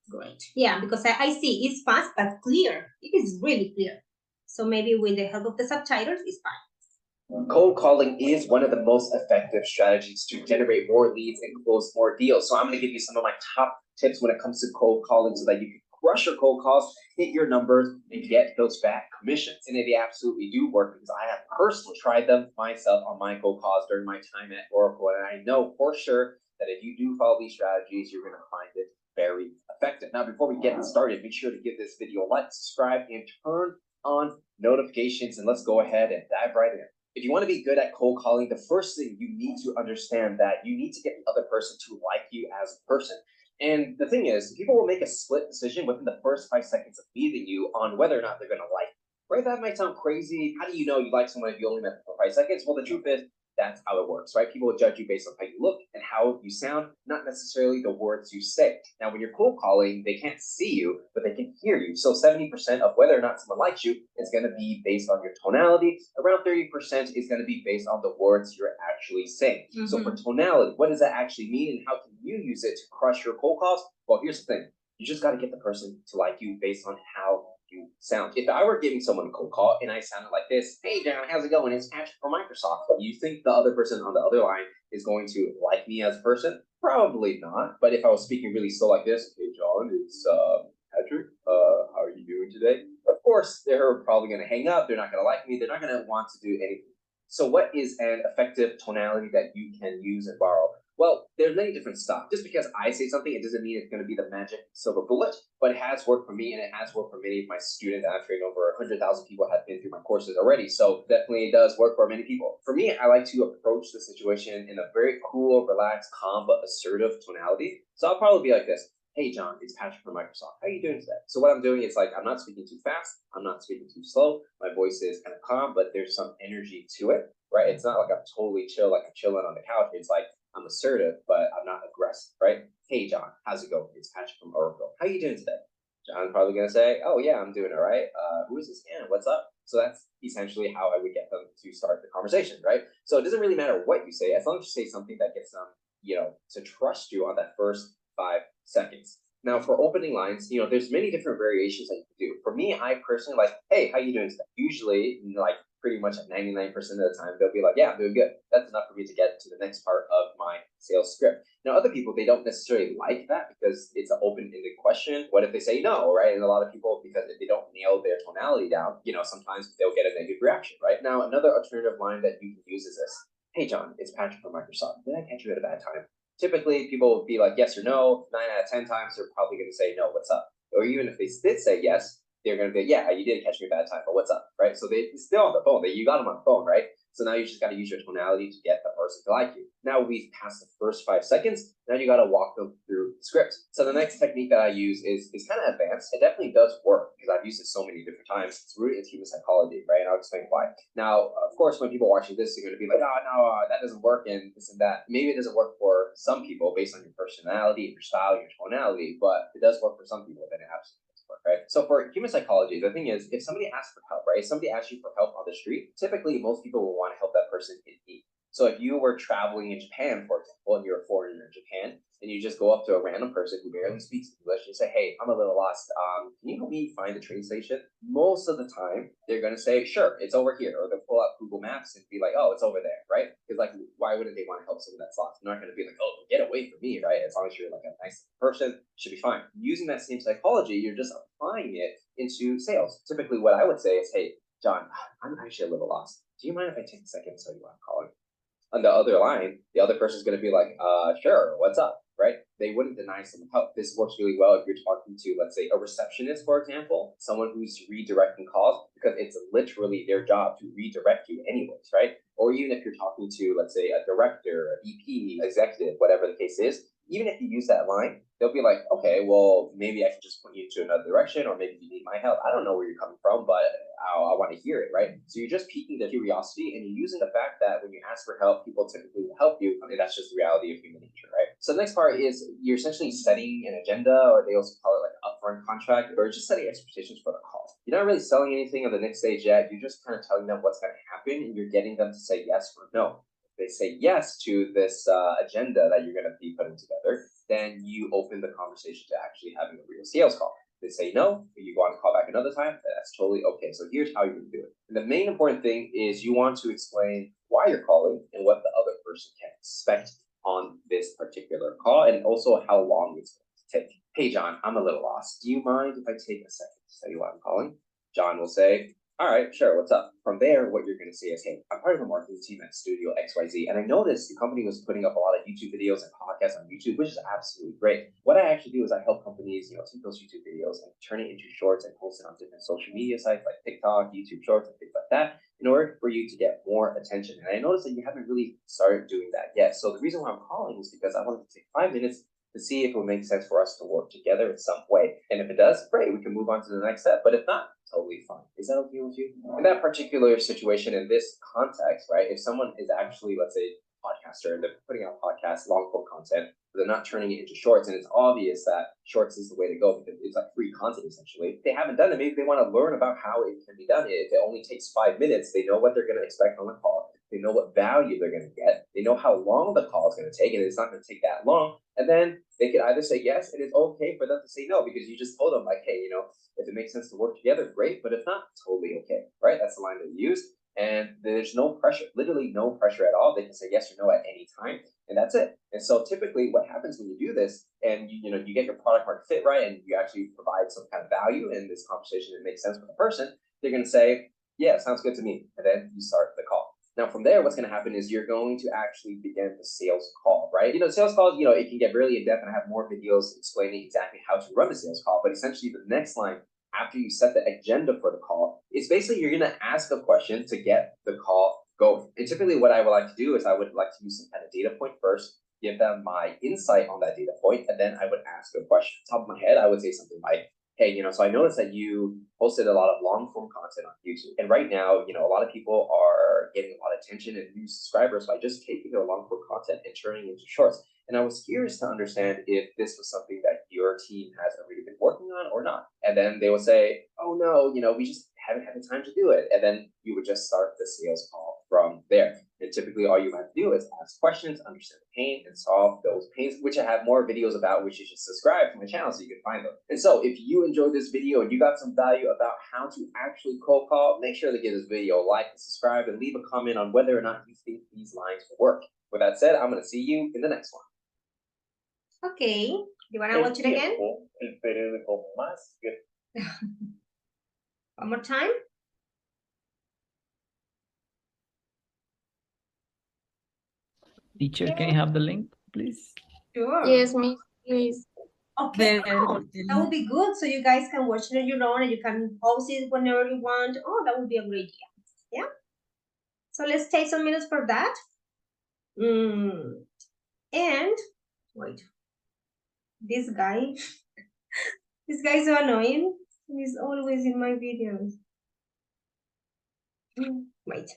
Great. Yeah, because I see it's fast but clear. It is really clear. So maybe with the help of the subtitles, it's fine. Cold calling is one of the most effective strategies to generate more leads and close more deals. So I'm going to give you some of my top tips when it comes to cold calling so that you can crush your cold calls, hit your numbers, and get those back commissions. And they absolutely do work because I have personally tried them myself on my cold calls during my time at Oracle. And I know for sure that if you do follow these strategies, you're going to find it very effective. Now, before we get started, make sure to give this video a like, subscribe, and turn on notifications. And let's go ahead and dive right in. If you want to be good at cold calling, the first thing you need to understand that you need to get the other person to like you as a person. And the thing is, people will make a split decision within the first 5 seconds of meeting you on whether or not they're going to like you. Right? That might sound crazy. How do you know you like someone if you only met them for 5 seconds? Well, the truth is, that's how it works, right? People will judge you based on how you look and how you sound, not necessarily the words you say. Now, when you're cold calling, they can't see you, but they can hear you. So 70% of whether or not someone likes you is going to be based on your tonality. Around 30% is going to be based on the words you're actually saying. So for tonality, what does that actually mean and how can you use it to crush your cold calls? Well, here's the thing. You just got to get the person to like you based on how you sound. If I were giving someone a cold call and I sounded like this, hey John, how's it going? It's Patrick from Microsoft. You think the other person on the other line is going to like me as a person? Probably not. But if I was speaking really slow like this, hey John, it's Patrick, how are you doing today? Of course, they're probably going to hang up. They're not going to like me. They're not going to want to do anything. So what is an effective tonality that you can use and borrow? Well, there's many different stuff. Just because I say something, it doesn't mean it's going to be the magic silver bullet, but it has worked for me and it has worked for many of my students. I've trained over 100,000 people have been through my courses already. So definitely it does work for many people. For me, I like to approach the situation in a very cool, relaxed, calm, but assertive tonality. So I'll probably be like this. Hey, John, it's Patrick from Microsoft. How are you doing today? So what I'm doing is like, I'm not speaking too fast. I'm not speaking too slow. My voice is kind of calm, but there's some energy to it, right? It's not like I'm totally chill, like I'm chilling on the couch. It's like, I'm assertive, but I'm not aggressive, right? Hey, John, how's it going? It's Patrick from Oracle. How are you doing today? John's probably going to say, oh, yeah, I'm doing all right. Who is this? Yeah, what's up? So that's essentially how I would get them to start the conversation, right? So it doesn't really matter what you say, as long as you say something that gets them, to trust you on that first 5 seconds. Now, for opening lines, there's many different variations that you can do. For me, I personally like, hey, how you doing today? Usually, like pretty much at 99% of the time, they'll be like, yeah, I'm doing good. That's enough for me to get to the next part of my sales script. Now, other people, they don't necessarily like that because it's an open-ended question. What if they say no, right? And a lot of people, because if they don't nail their tonality down, sometimes they'll get a negative reaction, right? Now, another alternative line that you can use is this. Hey, John, it's Patrick from Microsoft. Did I catch you at a bad time? Typically, people will be like, yes or no. 9 out of 10 times, they're probably going to say, no, what's up? Or even if they did say yes, they're going to be, yeah, you did catch me at a bad time, but what's up, right? So they're still on the phone. You got them on the phone, right? So now you just got to use your tonality to get the person to like you. Now we've passed the first 5 seconds. Now you got to walk them through the script. So the next technique that I use is kind of advanced. It definitely does work because I've used it so many different times. It's rooted in human psychology, right? And I'll explain why. Now, of course, when people watching this, they're going to be like, oh, no, that doesn't work and this and that. Maybe it doesn't work for some people based on your personality, your style, your tonality, but it does work for some people, then it absolutely work, right? So for human psychology, the thing is, if somebody asks for help, right? If somebody asks you for help on the street, typically most people will want to help that person in need. So if you were traveling in Japan, for example, and you're a foreigner in Japan, and you just go up to a random person who barely speaks English and say, hey, I'm a little lost. Can you help me find the train station? Most of the time, they're going to say, sure, it's over here. Or they'll pull out Google Maps and be like, oh, it's over there, right? Because like, why wouldn't they want to help someone that's lost? They're not going to be like, oh, get away from me, right? As long as you're like a nice person, should be fine. Using that same psychology, you're just applying it into sales. Typically, what I would say is, hey, John, I'm actually a little lost. Do you mind if I take a second to tell you why I'm calling? On the other line, the other person's going to be like, sure, what's up, right? They wouldn't deny some help. This works really well if you're talking to, let's say, a receptionist, for example, someone who's redirecting calls, because it's literally their job to redirect you anyways, right? Or even if you're talking to, let's say, a director, a VP, executive, whatever the case is, even if you use that line, they'll be like, okay, well, maybe I can just point you to another direction, or maybe you need my help. I don't know where you're coming from, but I want to hear it, right? So you're just piquing their curiosity, and you're using the fact that when you ask for help, people typically will help you. I mean, that's just the reality of human nature, right? So the next part is you're essentially setting an agenda, or they also call it like an current contract, or just setting expectations for the call. You're not really selling anything on the next stage yet. You're just kind of telling them what's going to happen, and you're getting them to say yes or no. If they say yes to this agenda that you're going to be putting together, then you open the conversation to actually having a real sales call. They say no, you want to call back another time, that's totally okay. So here's how you're going to do it. And the main important thing is you want to explain why you're calling and what the other person can expect on this particular call, and also how long it's going to take. Hey, John, I'm a little lost. Do you mind if I take a second to tell you why I'm calling? John will say, all right, sure, what's up? From there, what you're going to say is, hey, I'm part of the marketing team at Studio XYZ, and I noticed the company was putting up a lot of YouTube videos and podcasts on YouTube, which is absolutely great. What I actually do is I help companies, take those YouTube videos and turn it into shorts and post it on different social media sites like TikTok, YouTube Shorts, and things like that, in order for you to get more attention. And I noticed that you haven't really started doing that yet. So the reason why I'm calling is because I wanted to take 5 minutes to see if it would make sense for us to work together in some way. And if it does, great, we can move on to the next step. But if not, totally fine. Is that okay with you? In that particular situation, in this context, right, if someone is actually, let's say, a podcaster, and they're putting out podcasts, long form content, but they're not turning it into shorts, and it's obvious that shorts is the way to go because it's like free content essentially. If they haven't done it, maybe they want to learn about how it can be done. If it only takes 5 minutes, they know what they're going to expect on the call. They know what value they're going to get. They know how long the call is going to take, and it's not going to take that long. And then they can either say yes, and it's okay for them to say no, because you just told them, like, hey, if it makes sense to work together, great. But if not, totally okay, right? That's the line that you use. And there's no pressure, literally no pressure at all. They can say yes or no at any time, and that's it. And so typically what happens when you do this, and you get your product market fit right, and you actually provide some kind of value in this conversation that makes sense for the person, they're going to say, yeah, sounds good to me. And then you start the call. Now, from there, what's going to happen is you're going to actually begin the sales call, right? Sales calls, it can get really in-depth, and I have more videos explaining exactly how to run the sales call. But essentially, the next line after you set the agenda for the call is basically you're going to ask a question to get the call going. And typically what I would like to do is I would like to use some kind of data point first, give them my insight on that data point, and then I would ask a question. Top of my head, I would say something like, hey, so I noticed that you posted a lot of long form content on YouTube. And right now, a lot of people are getting a lot of attention and new subscribers by just taking their long form content and turning it into shorts. And I was curious to understand if this was something that your team has already been working on or not. And then they would say, oh no, we just haven't had the time to do it. And then you would just start the sales call from there. And typically all you have to do is ask questions, understand the pain, and solve those pains, which I have more videos about, which you should subscribe to my channel so you can find them. And so if you enjoyed this video and you got some value about how to actually cold call, make sure to give this video a like and subscribe, and leave a comment on whether or not you think these lines will work. With that said, I'm going to see you in the next one. Okay, you want to watch it again? El periódico más. One more time? Teacher, can you have the link, please? Sure. Yes, miss, please. Okay, There, that would be good. So you guys can watch it on your own, and you can pause it whenever you want. Oh, that would be a great idea. Yeah. So let's take some minutes for that. And wait, this guy, this guy is so annoying. He's always in my videos. Wait.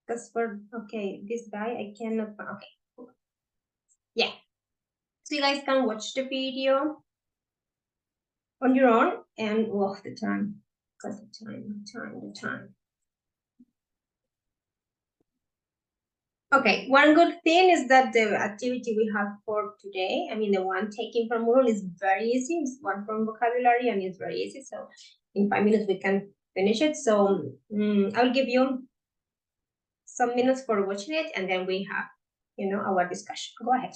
Because okay, this guy, I cannot, okay. Yeah. So you guys can watch the video on your own, and the time, because the time. Okay, one good thing is that the activity we have for today, the one taken from Moodle, is very easy. It's one from vocabulary, and it's very easy. So in 5 minutes we can finish it. So I'll give you some minutes for watching it, and then we have, our discussion. Go ahead.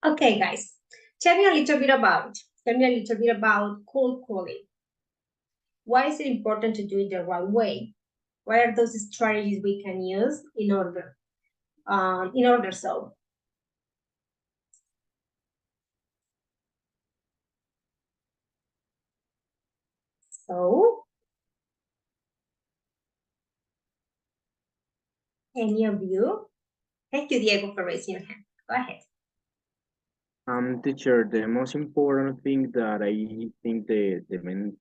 Okay, guys, tell me a little bit about it. Tell me a little bit about cold calling. Why is it important to do it the right way? What are those strategies we can use in order so? So, any of you? Thank you, Diego, for raising your hand. Go ahead. Teacher, the most important thing that I think the man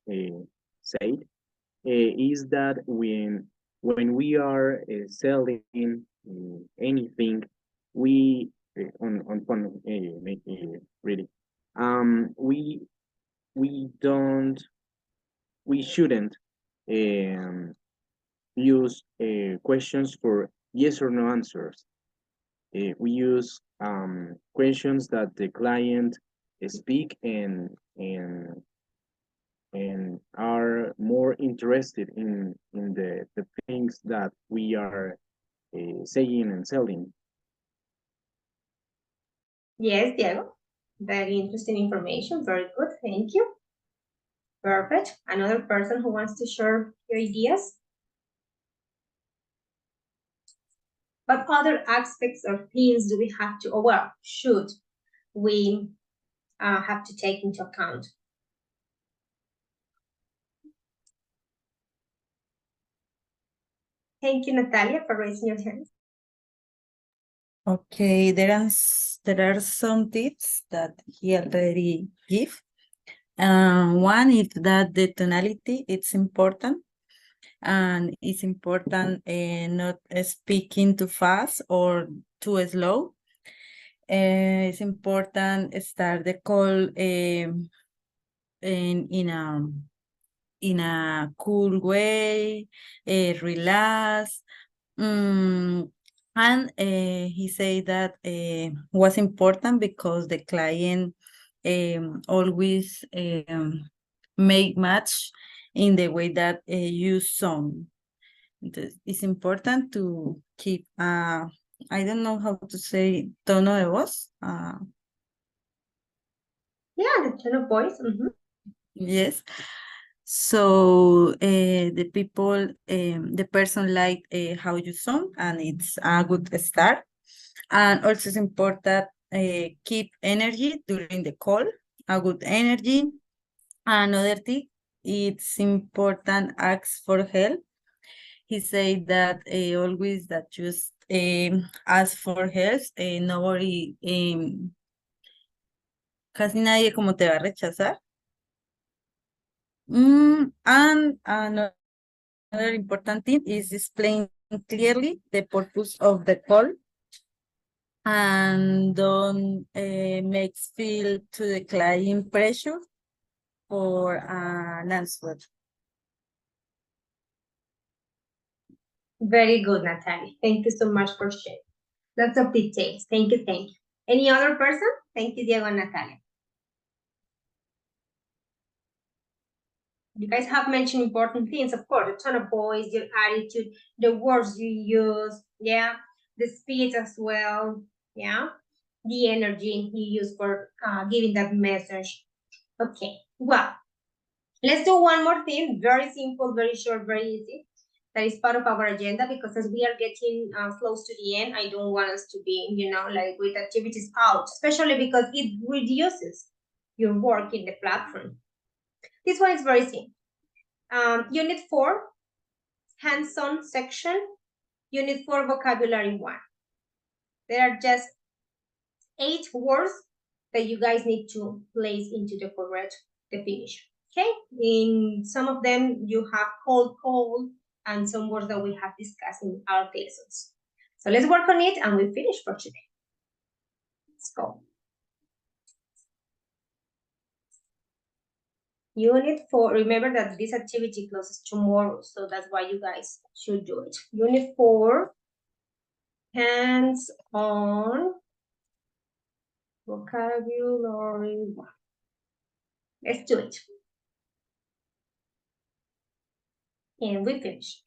said is that when we are selling anything, we on phone really, we don't we shouldn't um, use questions for yes or no answers. We use questions that the client speak and are more interested in the things that we are saying and selling. Yes, Diego. Very interesting information. Very good. Thank you. Perfect. Another person who wants to share your ideas? What other aspects or things do we have to, or well, should we have to take into account? Thank you, Natalia, for raising your hand. Okay, there are some tips that he already give. One is that the tonality it's important, and it's important not speaking too fast or too slow. It's important start the call in a cool way, relax. And he said that was important because the client always make match in the way that you sound. It's important to keep I don't know how to say tono de voz. Yeah, the tone of voice. Yes. So the people, the person like how you sound, and it's a good start. And also it's important keep energy during the call, a good energy. Another thing, it's important ask for help. He said that always that just ask for help. Nobody, casi nadie como te va a rechazar. And another important thing is explain clearly the purpose of the call and don't make feel to the client pressure for an answer. Very good, Natalia. Thank you so much for sharing. Lots of details. Thank you, thank you. Any other person? Thank you, Diego and Natalia. You guys have mentioned important things, of course, the tone of voice, your attitude, the words you use, yeah, the speed as well, yeah, the energy you use for giving that message. Okay, well, let's do one more thing, very simple, very short, very easy. That is part of our agenda because as we are getting close to the end, I don't want us to be, like with activities out, especially because it reduces your work in the platform. This one is very simple. Unit 4, hands-on section. Unit 4, vocabulary 1. There are just 8 words that you guys need to place into the correct definition. Okay, in some of them you have cold call and some words that we have discussed in our lessons. So let's work on it and we finish for today. Let's go. Unit 4, remember that this activity closes tomorrow, so that's why you guys should do it. Unit 4, hands-on vocabulary 1. Let's do it. And we finish.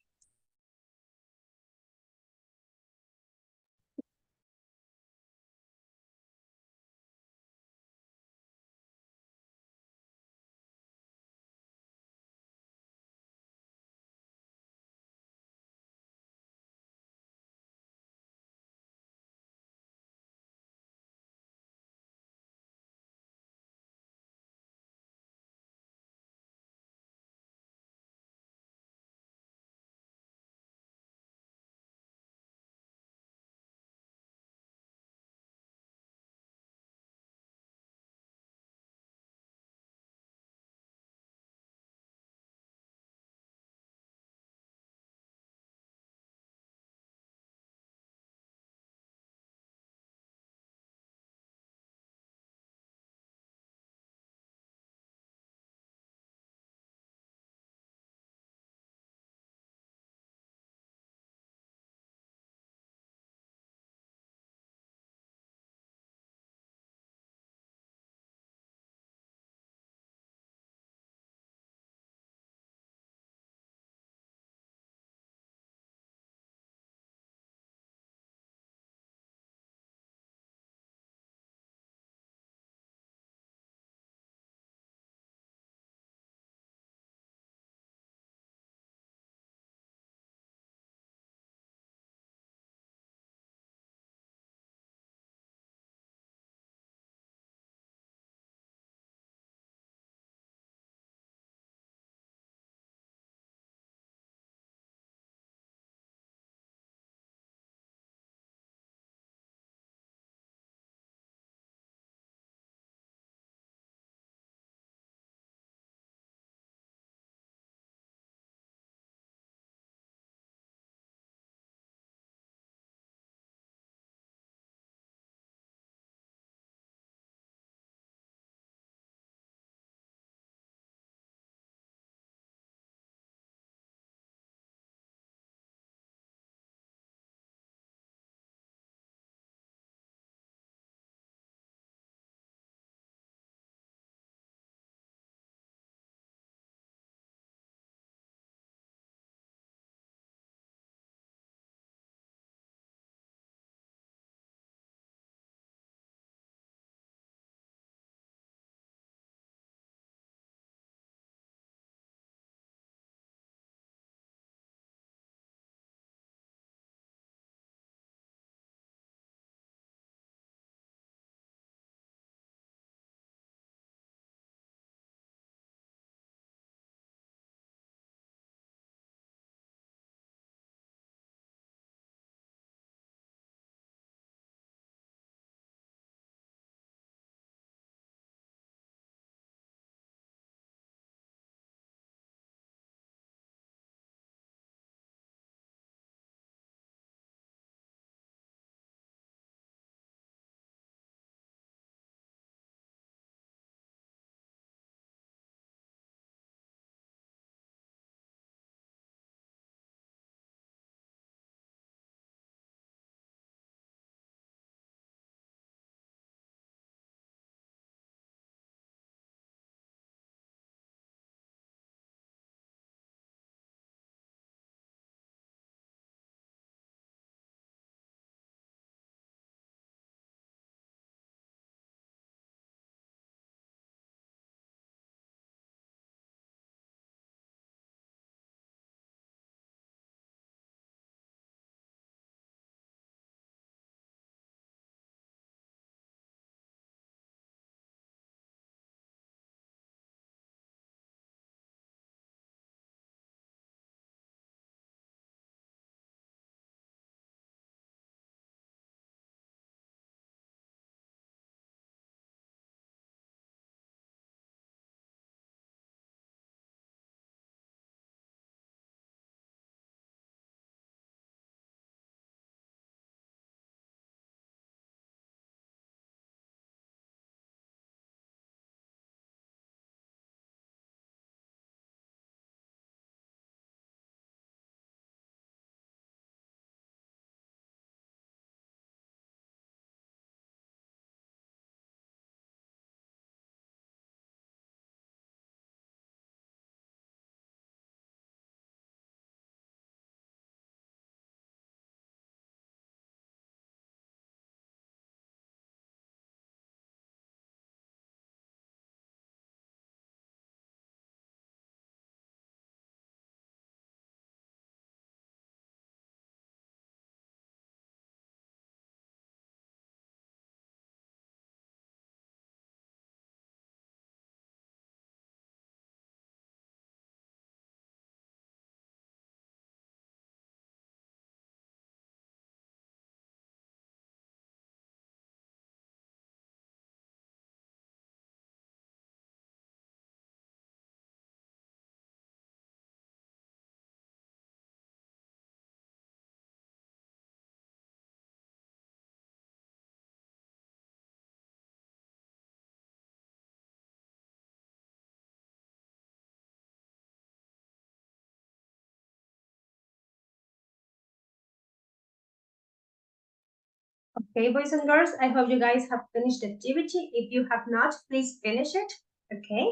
Okay, boys and girls, I hope you guys have finished the activity. If you have not, please finish it, okay?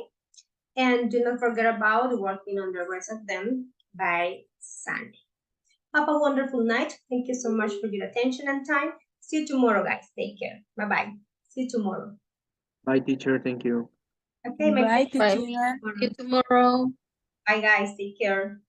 And do not forget about working on the rest of them by Sunday. Have a wonderful night. Thank you so much for your attention and time. See you tomorrow, guys. Take care. Bye-bye. See you tomorrow. Bye, teacher. Thank you. Okay, my Bye, pleasure. Bye. teacher. See you tomorrow. Bye, guys. Take care.